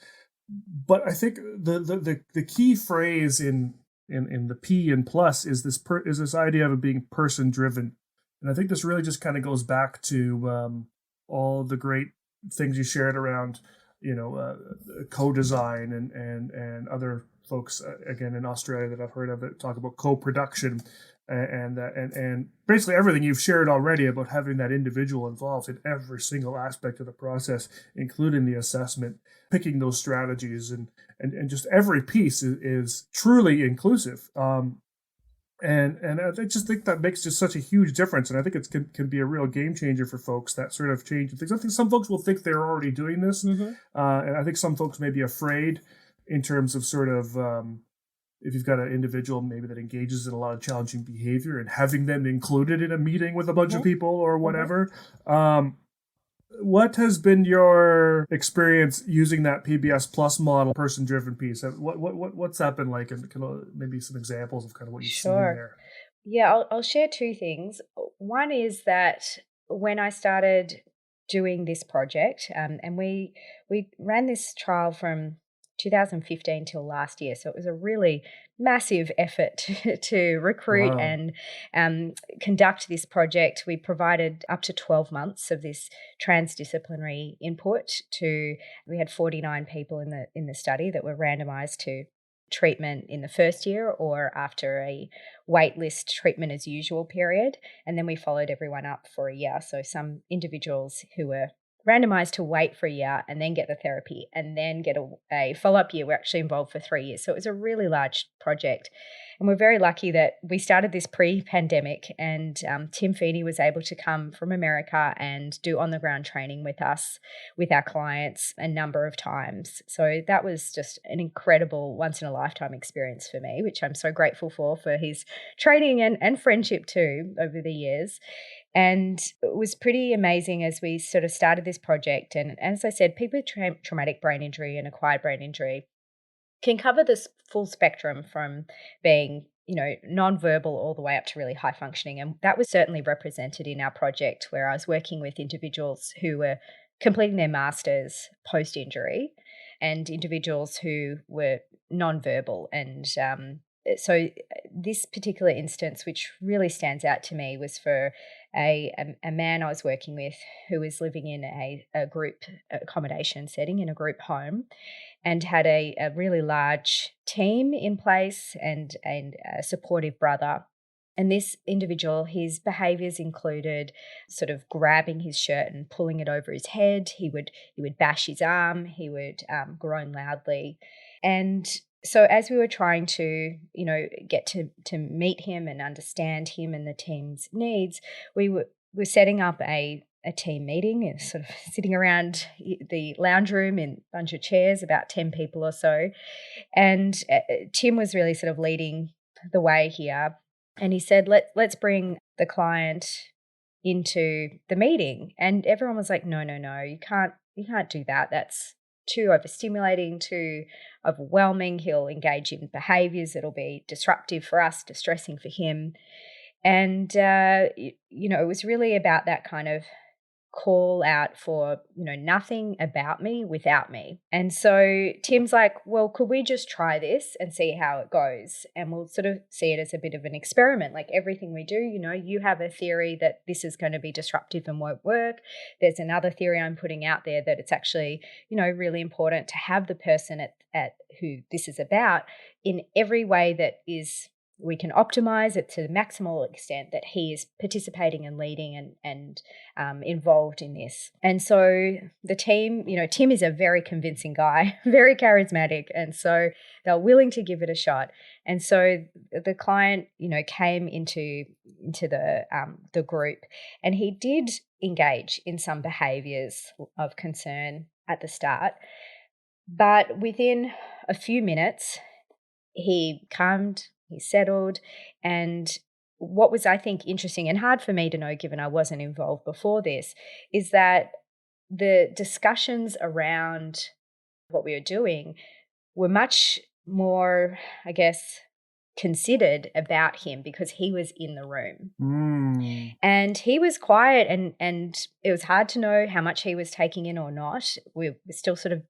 S2: But I think the key phrase in the P and plus is this idea of it being person-driven. And I think this really just kind of goes back to all the great things you shared around, co-design and other folks, again, in Australia that I've heard of that talk about co-production and basically everything you've shared already about having that individual involved in every single aspect of the process, including the assessment, picking those strategies, and just every piece is truly inclusive. And I just think that makes just such a huge difference. And I think it can be a real game changer for folks, that sort of change of things. I think some folks will think they're already doing this. And I think some folks may be afraid in terms of sort of, if you've got an individual maybe that engages in a lot of challenging behavior and having them included in a meeting with a bunch of people or whatever. What has been your experience using that PBS Plus model, person-driven piece? What's that been like, and kind of maybe some examples of kind of what you've seen there?
S3: Yeah, I'll share two things. One is that when I started doing this project, and we ran this trial from 2015 till last year, so it was a really massive effort to recruit and conduct this project. We provided up to 12 months of this transdisciplinary input we had 49 people in the study that were randomized to treatment in the first year or after a waitlist treatment as usual period. And then we followed everyone up for a year. So some individuals who were randomized to wait for a year and then get the therapy and then get a follow-up year were actually involved for 3 years. So it was a really large project. And we're very lucky that we started this pre-pandemic, and Tim Feeney was able to come from America and do on-the-ground training with us, with our clients, a number of times. So that was just an incredible once-in-a-lifetime experience for me, which I'm so grateful for his training and friendship too over the years. And it was pretty amazing as we sort of started this project. And as I said, people with traumatic brain injury and acquired brain injury can cover this full spectrum from being, non-verbal all the way up to really high functioning. And that was certainly represented in our project, where I was working with individuals who were completing their masters post-injury and individuals who were non-verbal. And so this particular instance, which really stands out to me, was for a man I was working with who was living in a group accommodation setting in a group home, and had a really large team in place and a supportive brother. And this individual, his behaviours included sort of grabbing his shirt and pulling it over his head. He would bash his arm. He would groan loudly. And so as we were trying to, get to meet him and understand him and the team's needs, we were setting up a team meeting and sort of sitting around the lounge room in a bunch of chairs, about 10 people or so. And Tim was really sort of leading the way here. And he said, let's bring the client into the meeting. And everyone was like, no, you can't do that. That's too overstimulating, too overwhelming. He'll engage in behaviours that'll be disruptive for us, distressing for him. And, it was really about that kind of call out for, nothing about me without me. And so Tim's like, well, could we just try this and see how it goes? And we'll sort of see it as a bit of an experiment. Like everything we do, you have a theory that this is going to be disruptive and won't work. There's another theory I'm putting out there that it's actually, really important to have the person at who this is about in every way that is we can optimize it to the maximal extent that he is participating and leading and involved in this. And so the team, Tim is a very convincing guy, very charismatic. And so they're willing to give it a shot. And so the client, came into the group, and he did engage in some behaviors of concern at the start. But within a few minutes, he calmed, he settled. And what was, I think, interesting and hard for me to know, given I wasn't involved before this, is that the discussions around what we were doing were much more, I guess, considered about him because he was in the room. And he was quiet, and it was hard to know how much he was taking in or not. We still sort of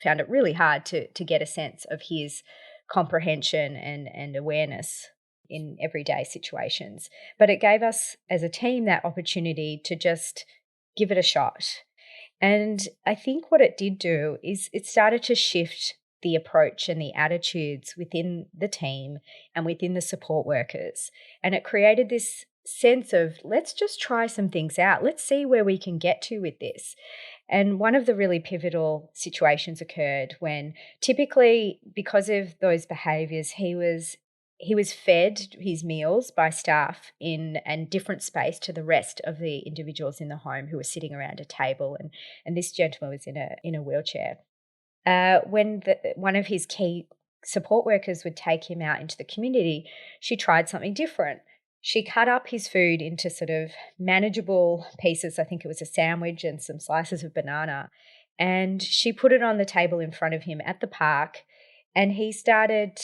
S3: found it really hard to get a sense of his comprehension and awareness in everyday situations. But it gave us as a team that opportunity to just give it a shot. And I think what it did do is it started to shift the approach and the attitudes within the team and within the support workers. And it created this sense of, let's just try some things out. Let's see where we can get to with this. And one of the really pivotal situations occurred when, typically because of those behaviours, he was fed his meals by staff in a different space to the rest of the individuals in the home who were sitting around a table, and this gentleman was in a wheelchair. When one of his key support workers would take him out into the community, she tried something different. She cut up his food into sort of manageable pieces. I think it was a sandwich and some slices of banana. And she put it on the table in front of him at the park, and he started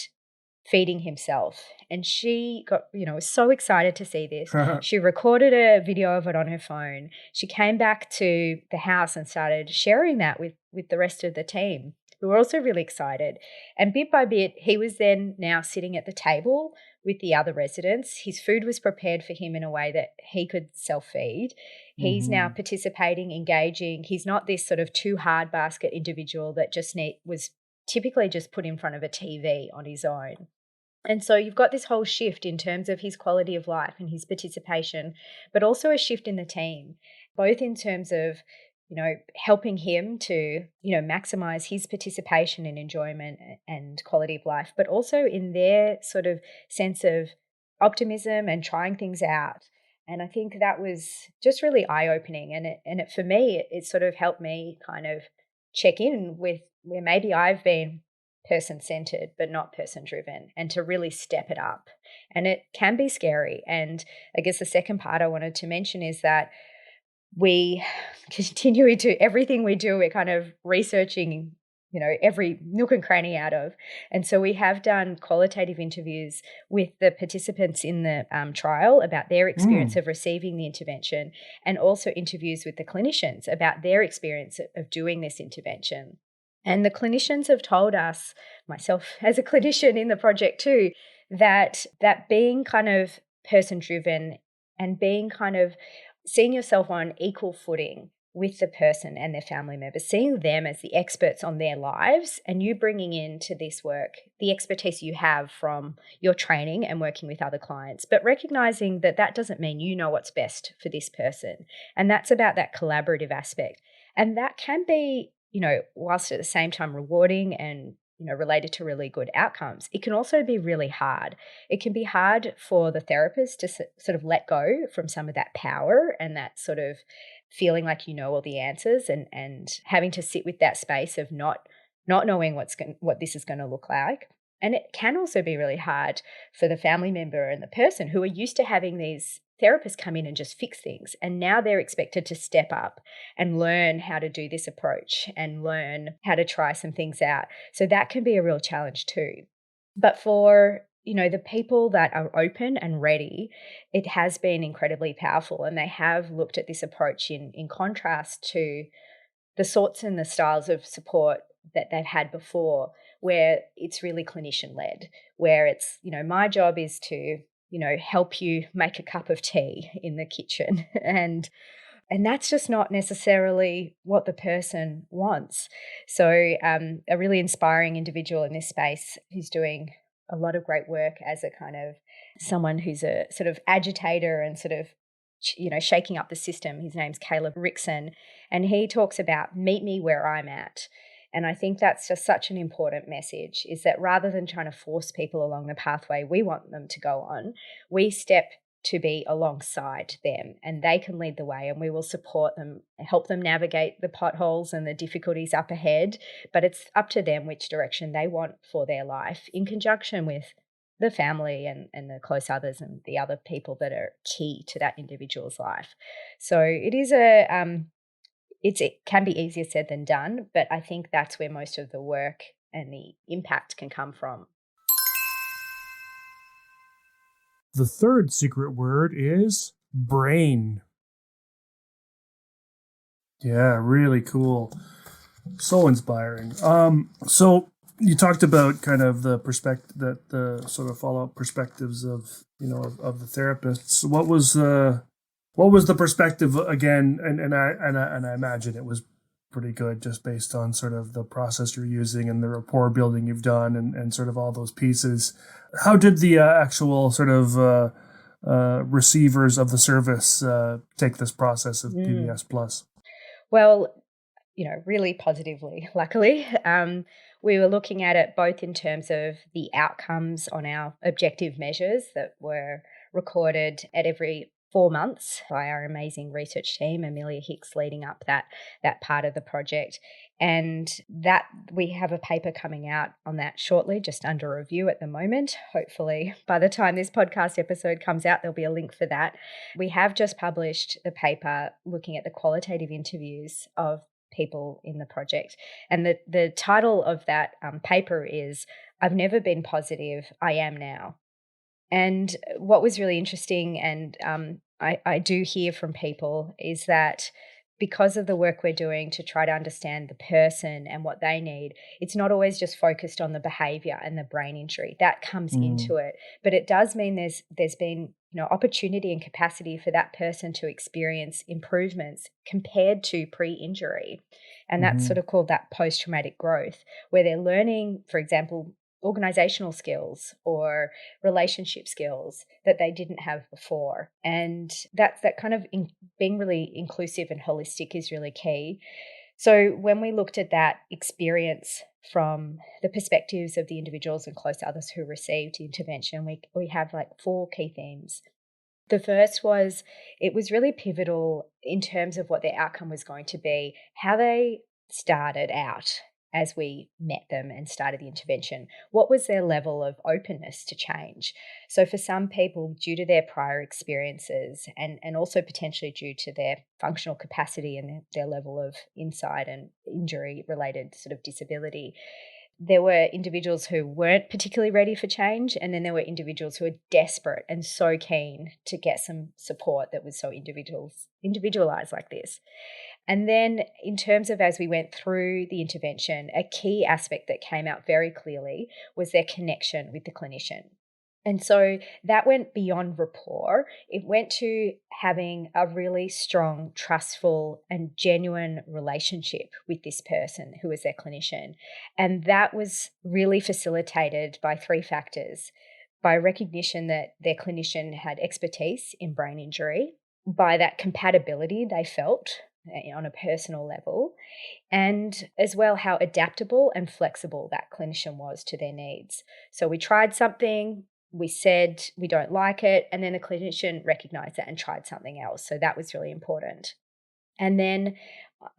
S3: feeding himself. And she got, was so excited to see this. She recorded a video of it on her phone. She came back to the house and started sharing that with the rest of the team, who were also really excited. And bit by bit, he was then now sitting at the table with the other residents. His food was prepared for him in a way that he could self-feed. He's now participating, engaging. He's not this sort of too hard basket individual that just was typically just put in front of a TV on his own. And so you've got this whole shift in terms of his quality of life and his participation, but also a shift in the team, both in terms of, helping him to, maximize his participation and enjoyment and quality of life, but also in their sort of sense of optimism and trying things out. And I think that was just really eye-opening. And it for me, it sort of helped me kind of check in with where maybe I've been person-centered but not person-driven, and to really step it up. And it can be scary. And I guess the second part I wanted to mention is that we continue to everything we do, we're kind of researching, every nook and cranny out of. And so we have done qualitative interviews with the participants in the trial about their experience of receiving the intervention, and also interviews with the clinicians about their experience of doing this intervention. And the clinicians have told us, myself as a clinician in the project too, that being kind of person-driven and being kind of seeing yourself on equal footing with the person and their family members, seeing them as the experts on their lives, and you bringing into this work the expertise you have from your training and working with other clients, but recognizing that that doesn't mean you know what's best for this person. And that's about that collaborative aspect. And that can be, whilst at the same time rewarding and related to really good outcomes, it can also be really hard. It can be hard for the therapist to sort of let go from some of that power and that sort of feeling like you know all the answers, and having to sit with that space of not knowing what this is going to look like. And it can also be really hard for the family member and the person who are used to having these therapists come in and just fix things. And now they're expected to step up and learn how to do this approach and learn how to try some things out. So that can be a real challenge too. But for the people that are open and ready, it has been incredibly powerful. And they have looked at this approach in contrast to the sorts and the styles of support that they've had before, where it's really clinician-led, where it's, my job is to, help you make a cup of tea in the kitchen. And that's just not necessarily what the person wants. So a really inspiring individual in this space who's doing a lot of great work as a kind of someone who's a sort of agitator and sort of, shaking up the system. His name's Caleb Rickson, and he talks about meet me where I'm at. And I think that's just such an important message, is that rather than trying to force people along the pathway we want them to go on, we step to be alongside them, and they can lead the way, and we will support them, help them navigate the potholes and the difficulties up ahead. But it's up to them which direction they want for their life, in conjunction with the family and the close others and the other people that are key to that individual's life. So it is it can be easier said than done, but I think that's where most of the work and the impact can come from.
S2: The third secret word is brain. Yeah, really cool. So inspiring. So you talked about kind of the the sort of follow-up perspectives of of the therapists. What was the perspective again? And I imagine it was pretty good, just based on sort of the process you're using and the rapport building you've done and sort of all those pieces. How did the actual sort of receivers of the service take this process of PBS PLUS?
S3: Well, really positively, luckily. We were looking at it both in terms of the outcomes on our objective measures that were recorded at every 4 months by our amazing research team, Amelia Hicks leading up that part of the project. And that we have a paper coming out on that shortly, just under review at the moment. Hopefully by the time this podcast episode comes out, there'll be a link for that. We have just published the paper looking at the qualitative interviews of people in the project. And the title of that paper is "I've Never Been Positive, I Am Now." And what was really interesting, and I do hear from people, is that because of the work we're doing to try to understand the person and what they need, it's not always just focused on the behavior and the brain injury. That comes into it. But it does mean there's been opportunity and capacity for that person to experience improvements compared to pre-injury. And that's sort of called that post-traumatic growth, where they're learning, for example, organizational skills or relationship skills that they didn't have before. And that kind of being really inclusive and holistic is really key. So when we looked at that experience from the perspectives of the individuals and close others who received intervention, we have like 4 key themes. The first was, it was really pivotal in terms of what their outcome was going to be, how they started out as we met them and started the intervention, what was their level of openness to change? So for some people, due to their prior experiences and also potentially due to their functional capacity and their level of insight and injury-related sort of disability, there were individuals who weren't particularly ready for change, and then there were individuals who were desperate and so keen to get some support that was so individualized like this. And then in terms of as we went through the intervention, a key aspect that came out very clearly was their connection with the clinician. And so that went beyond rapport. It went to having a really strong, trustful, and genuine relationship with this person who was their clinician. And that was really facilitated by three factors: by recognition that their clinician had expertise in brain injury, by that compatibility they felt on a personal level, and as well how adaptable and flexible that clinician was to their needs. So we tried something, we said we don't like it, and then the clinician recognized that and tried something else. So that was really important. And then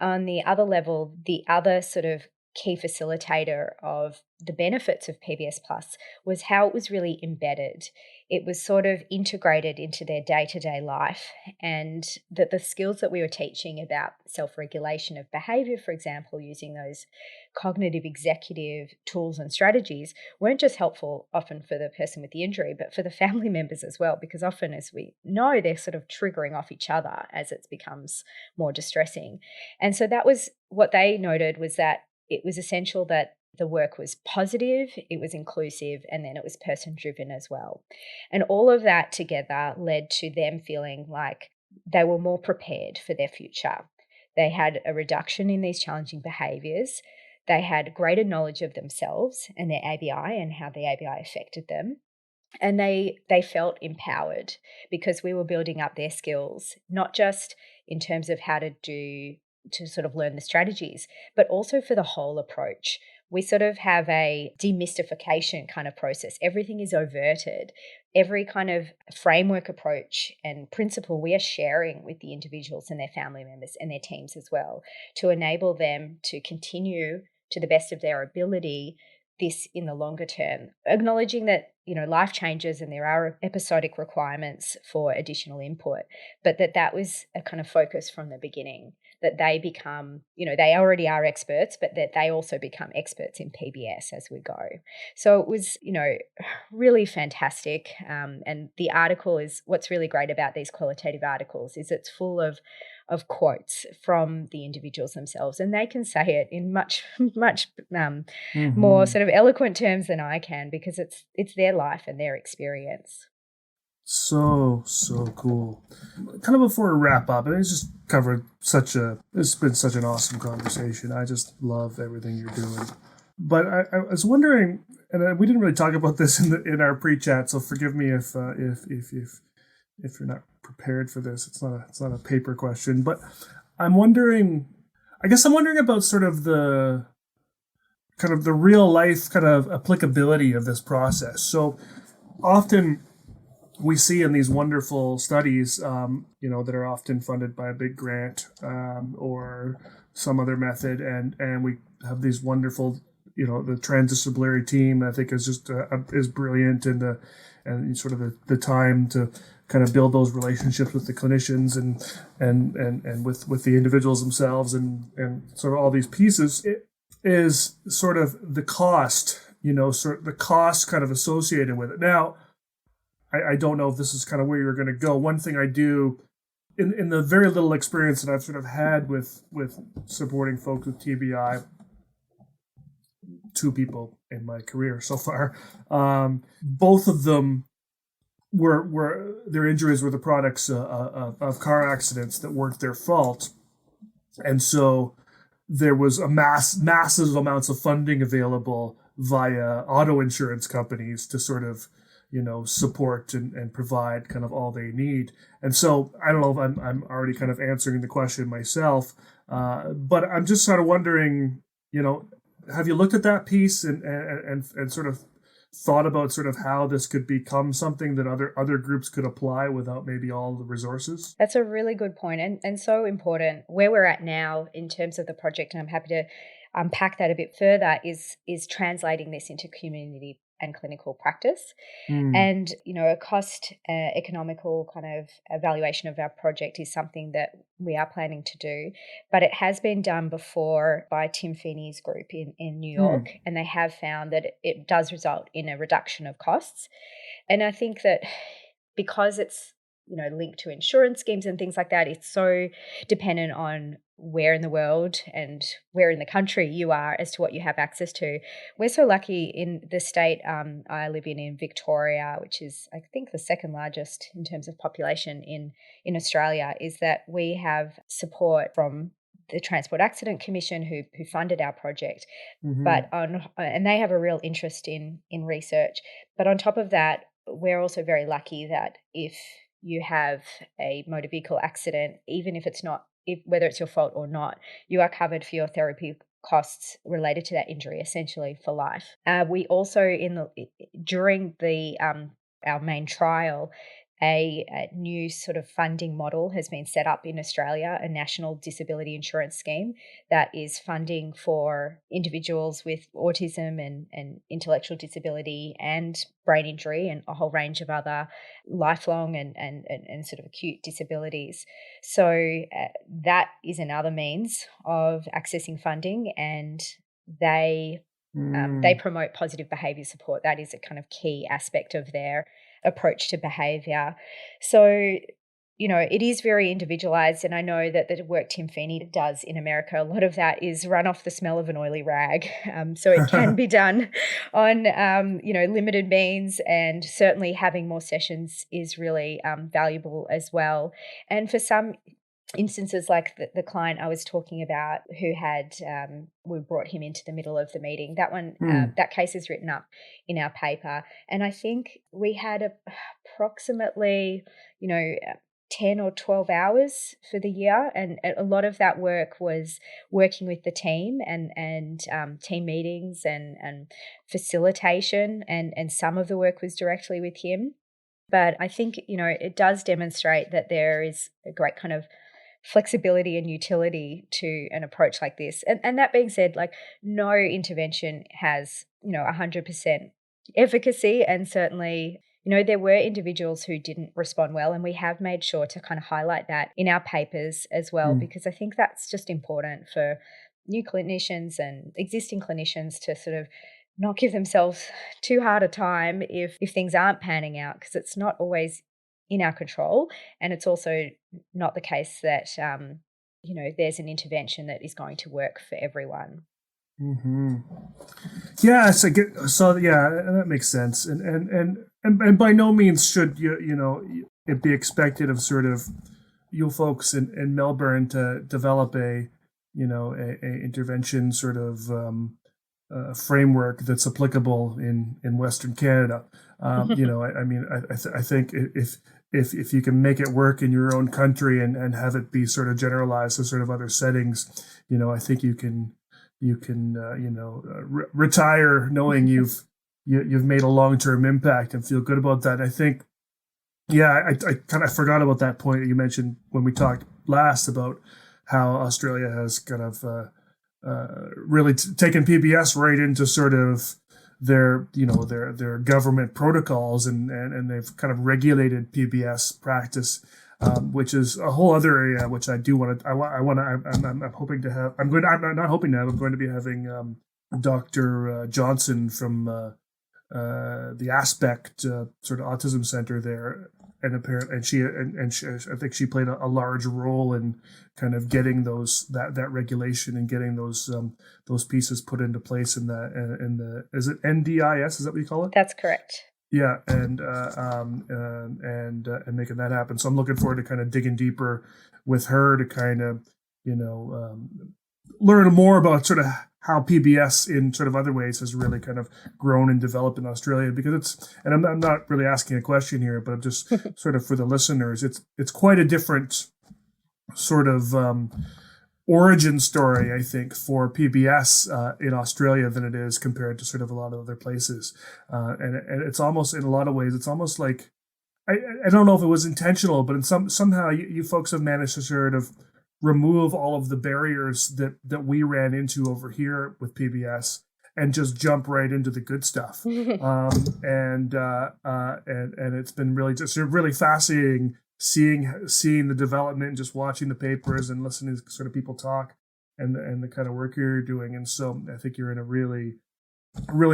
S3: on the other level, the other sort of key facilitator of the benefits of PBS Plus was how it was really embedded. It was sort of integrated into their day-to-day life, and that the skills that we were teaching about self-regulation of behaviour, for example, using those cognitive executive tools and strategies, weren't just helpful often for the person with the injury, but for the family members as well, because often, as we know, they're sort of triggering off each other as it becomes more distressing. And so that was what they noted, was that it was essential that the work was positive, it was inclusive, and then it was person-driven as well. And all of that together led to them feeling like they were more prepared for their future. They had a reduction in these challenging behaviours. They had greater knowledge of themselves and their ABI and how the ABI affected them. And they felt empowered because we were building up their skills, not just in terms of how to sort of learn the strategies, but also for the whole approach. We sort of have a demystification kind of process. Everything is overted. Every kind of framework approach and principle we are sharing with the individuals and their family members and their teams as well, to enable them to continue to the best of their ability this in the longer term, acknowledging that, life changes and there are episodic requirements for additional input, but that was a kind of focus from the beginning, that they become, they already are experts, but that they also become experts in PBS as we go. So it was, really fantastic. And the article is, what's really great about these qualitative articles is it's full of quotes from the individuals themselves, and they can say it in much more sort of eloquent terms than I can, because it's their life and their experience.
S2: So cool. Kind of before we wrap up, and it's just covered it's been such an awesome conversation. I just love everything you're doing. But I was wondering, and we didn't really talk about this in our pre-chat, so forgive me if you're not prepared for this. It's not a paper question, but I'm wondering about sort of the kind of the real life kind of applicability of this process. So often we see in these wonderful studies, that are often funded by a big grant or some other method, and we have these wonderful, the transdisciplinary team, I think is just is brilliant, and sort of the time to kind of build those relationships with the clinicians and with the individuals themselves and sort of all these pieces. It is sort of the cost, the cost kind of associated with it. Now, I don't know if this is kind of where you're going to go. One thing I do, in the very little experience that I've sort of had with supporting folks with TBI, 2 people in my career so far, both of them were their injuries were the products of car accidents that weren't their fault, and so there was massive amounts of funding available via auto insurance companies to sort of support and provide kind of all they need. And so I don't know if I'm already kind of answering the question myself, but I'm just sort of wondering, have you looked at that piece and sort of thought about sort of how this could become something that other groups could apply without maybe all the resources?
S3: That's a really good point, and so important where we're at now in terms of the project. And I'm happy to unpack that a bit further is translating this into community and clinical practice. And, a cost economical kind of evaluation of our project is something that we are planning to do, but it has been done before by Tim Feeney's group in New York, and they have found that it does result in a reduction of costs. And I think that because it's, linked to insurance schemes and things like that, it's so dependent on where in the world and where in the country you are as to what you have access to. We're so lucky in the state I live in Victoria, which is, I think, the second largest in terms of population in Australia, is that we have support from the Transport Accident Commission who funded our project, and they have a real interest in research. But on top of that, we're also very lucky that if you have a motor vehicle accident, even if it's not, whether it's your fault or not, you are covered for your therapy costs related to that injury, essentially for life. We also, during our main trial, a new sort of funding model has been set up in Australia, a national disability insurance scheme that is funding for individuals with autism and intellectual disability and brain injury and a whole range of other lifelong and sort of acute disabilities. So that is another means of accessing funding, and they promote positive behaviour support. That is a kind of key aspect of their approach to behaviour. So, it is very individualised, and I know that the work Tim Feeney does in America, a lot of that is run off the smell of an oily rag. So it can be done on, limited means, and certainly having more sessions is really valuable as well. And for some instances like the client I was talking about who had, we brought him into the middle of the meeting. That one, that case is written up in our paper. And I think we had approximately, 10 or 12 hours for the year. And a lot of that work was working with the team and team meetings and facilitation. And some of the work was directly with him. But I think, it does demonstrate that there is a great kind of flexibility and utility to an approach like this. And that being said, like, no intervention has, 100% efficacy. And certainly, there were individuals who didn't respond well, and we have made sure to kind of highlight that in our papers as well, because I think that's just important for new clinicians and existing clinicians to sort of not give themselves too hard a time if things aren't panning out, because it's not always in our control. And it's also not the case that, there's an intervention that is going to work for everyone.
S2: Yeah, that makes sense. And by no means should it be expected of sort of you folks in Melbourne to develop a intervention sort of framework that's applicable in Western Canada. I think if you can make it work in your own country and have it be sort of generalized to sort of other settings, I think you can retire knowing you've made a long-term impact and feel good about that. I think, I kind of forgot about that point that you mentioned when we talked last about how Australia has kind of really taken PBS right into sort of their government protocols and they've kind of regulated PBS practice, which is a whole other area which I do want to. I'm hoping to have. I'm not hoping to have. I'm going to be having Dr. Johnson from the Aspect sort of autism center there, and she I think she played a large role in kind of getting that regulation and getting those pieces put into place in the is it NDIS, is that what you call it?
S3: That's correct.
S2: Yeah, and making that happen. So I'm looking forward to kind of digging deeper with her to kind of learn more about sort of how PBS in sort of other ways has really kind of grown and developed in Australia, because and I'm not really asking a question here, but just sort of for the listeners, it's quite a different sort of origin story, I think, for PBS in Australia than it is compared to sort of a lot of other places. And it's almost, in a lot of ways, it's almost like, I don't know if it was intentional, but somehow you folks have managed to sort of remove all of the barriers that we ran into over here with PBS and just jump right into the good stuff. And it's been really just really fascinating seeing the development and just watching the papers and listening to sort of people talk and the kind of work you're doing. And so I think you're in a really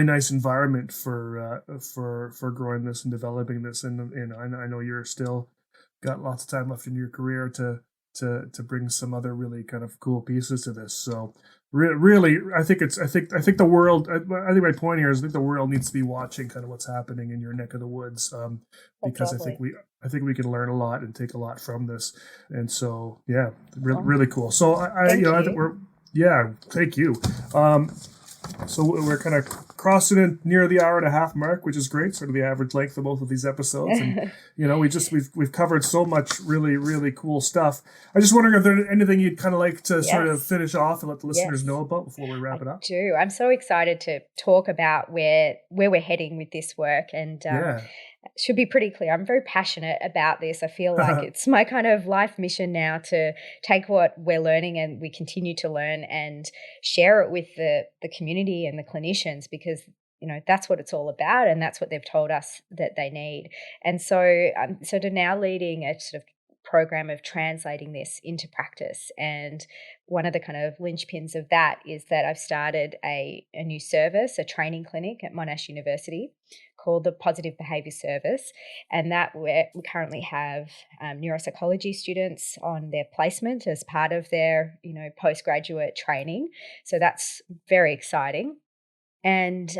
S2: nice environment for growing this and developing this. And I know you're still got lots of time left in your career to bring some other really kind of cool pieces to this. So really, I think the world. I think my point here is I think the world needs to be watching kind of what's happening in your neck of the woods, because
S3: Totally.
S2: I think we can learn a lot and take a lot from this. And so yeah, really cool. So I think thank you. So we're kind of crossing in near the hour and a half mark, which is great, sort of the average length of both of these episodes. And we've covered so much really, really cool stuff. I just wondering if there's anything you'd kind of like to sort of finish off and let the listeners know about before we wrap it up.
S3: I'm so excited to talk about where we're heading with this work, and it should be pretty clear. I'm very passionate about this. I feel like it's my kind of life mission now to take what we're learning and we continue to learn and share it with the community and the clinicians, because that's what it's all about, and that's what they've told us that they need. And so to now leading a sort of program of translating this into practice. And one of the kind of linchpins of that is that I've started a new service, a training clinic at Monash University called the Positive Behaviour Service. And that we currently have neuropsychology students on their placement as part of their, postgraduate training. So that's very exciting. And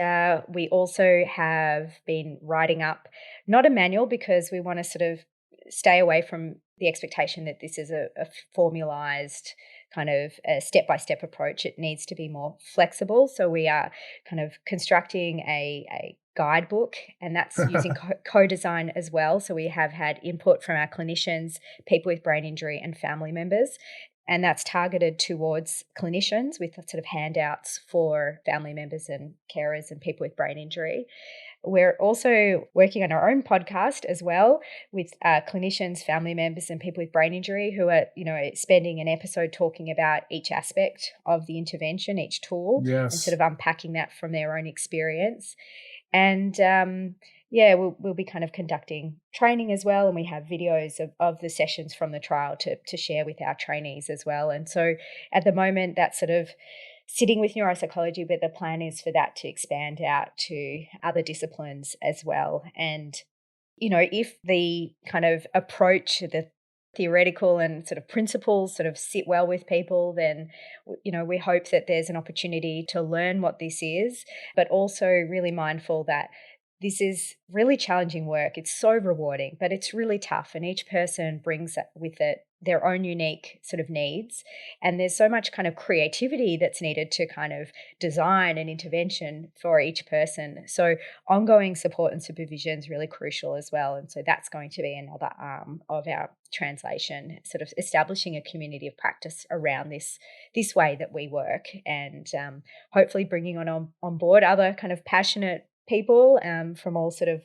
S3: we also have been writing up, not a manual, because we want to sort of stay away from the expectation that this is a formalized kind of a step-by-step approach. It needs to be more flexible. So we are kind of constructing a guidebook, and that's using co-design as well. So we have had input from our clinicians, people with brain injury, and family members. And that's targeted towards clinicians with sort of handouts for family members and carers and people with brain injury. We're also working on our own podcast as well with clinicians, family members, and people with brain injury who are, spending an episode talking about each aspect of the intervention, each tool, and sort of unpacking that from their own experience. And we'll be kind of conducting training as well, and we have videos of the sessions from the trial to share with our trainees as well. And so at the moment, that's sort of sitting with neuropsychology, but the plan is for that to expand out to other disciplines as well. And, if the kind of approach, the theoretical and sort of principles sort of sit well with people, then, we hope that there's an opportunity to learn what this is, but also really mindful that this is really challenging work. It's so rewarding, but it's really tough. And each person brings with it their own unique sort of needs. And there's so much kind of creativity that's needed to kind of design an intervention for each person. So ongoing support and supervision is really crucial as well. And so that's going to be another arm of our translation, sort of establishing a community of practice around this way that we work, and hopefully bringing on board other kind of passionate people from all sort of,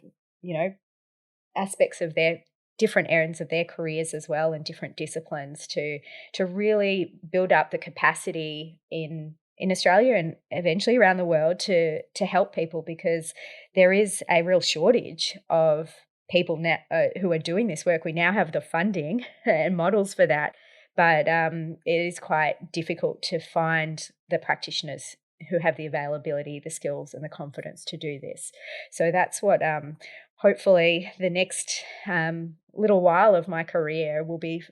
S3: aspects of their different areas of their careers as well, and different disciplines to really build up the capacity in Australia and eventually around the world to help people, because there is a real shortage of people now who are doing this work. We now have the funding and models for that, but it is quite difficult to find the practitioners who have the availability, the skills, and the confidence to do this. So that's what hopefully the next little while of my career will be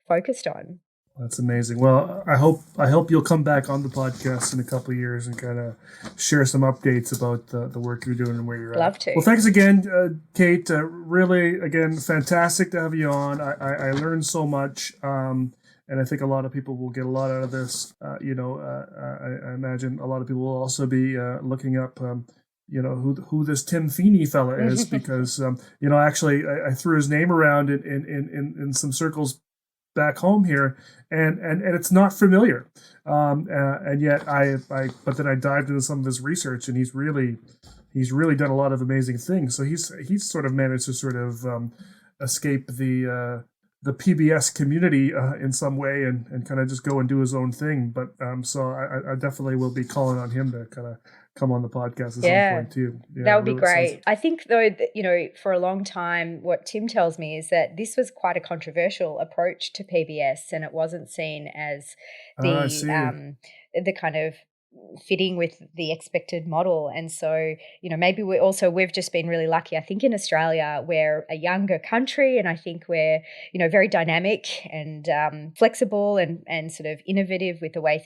S3: focused on.
S2: That's amazing. Well, I hope you'll come back on the podcast in a couple of years and kind of share some updates about the work you're doing and where you're at.
S3: Love to.
S2: Well, thanks again, Kate. Really, again, fantastic to have you on. I learned so much. And I think a lot of people will get a lot out of this. I imagine a lot of people will also be looking up, who this Tim Feeney fella is, because, actually I threw his name around in some circles back home here, and it's not familiar. And yet but then I dived into some of his research, and he's really done a lot of amazing things. So he's sort of managed to sort of escape the the PBS community in some way and kind of just go and do his own thing. But so I definitely will be calling on him to kind of come on the podcast at some point too. Yeah,
S3: that would be
S2: really
S3: great. I think though that, for a long time, what Tim tells me is that this was quite a controversial approach to PBS, and it wasn't seen as the kind of fitting with the expected model. And so, maybe we've just been really lucky. I think in Australia, we're a younger country, and I think we're, very dynamic and flexible and sort of innovative with the way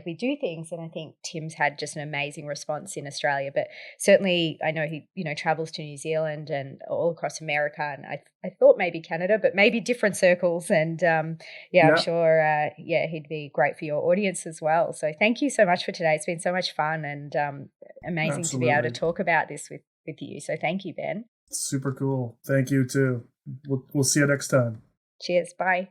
S3: we do things. And I think Tim's had just an amazing response in Australia, but certainly I know he, travels to New Zealand and all across America. And I thought maybe Canada, but maybe different circles. And I'm sure, he'd be great for your audience as well. So thank you so much for today. It's been so much fun and amazing to be able to talk about this with you. So thank you, Ben.
S2: Super cool. Thank you too. We'll see you next time.
S3: Cheers. Bye.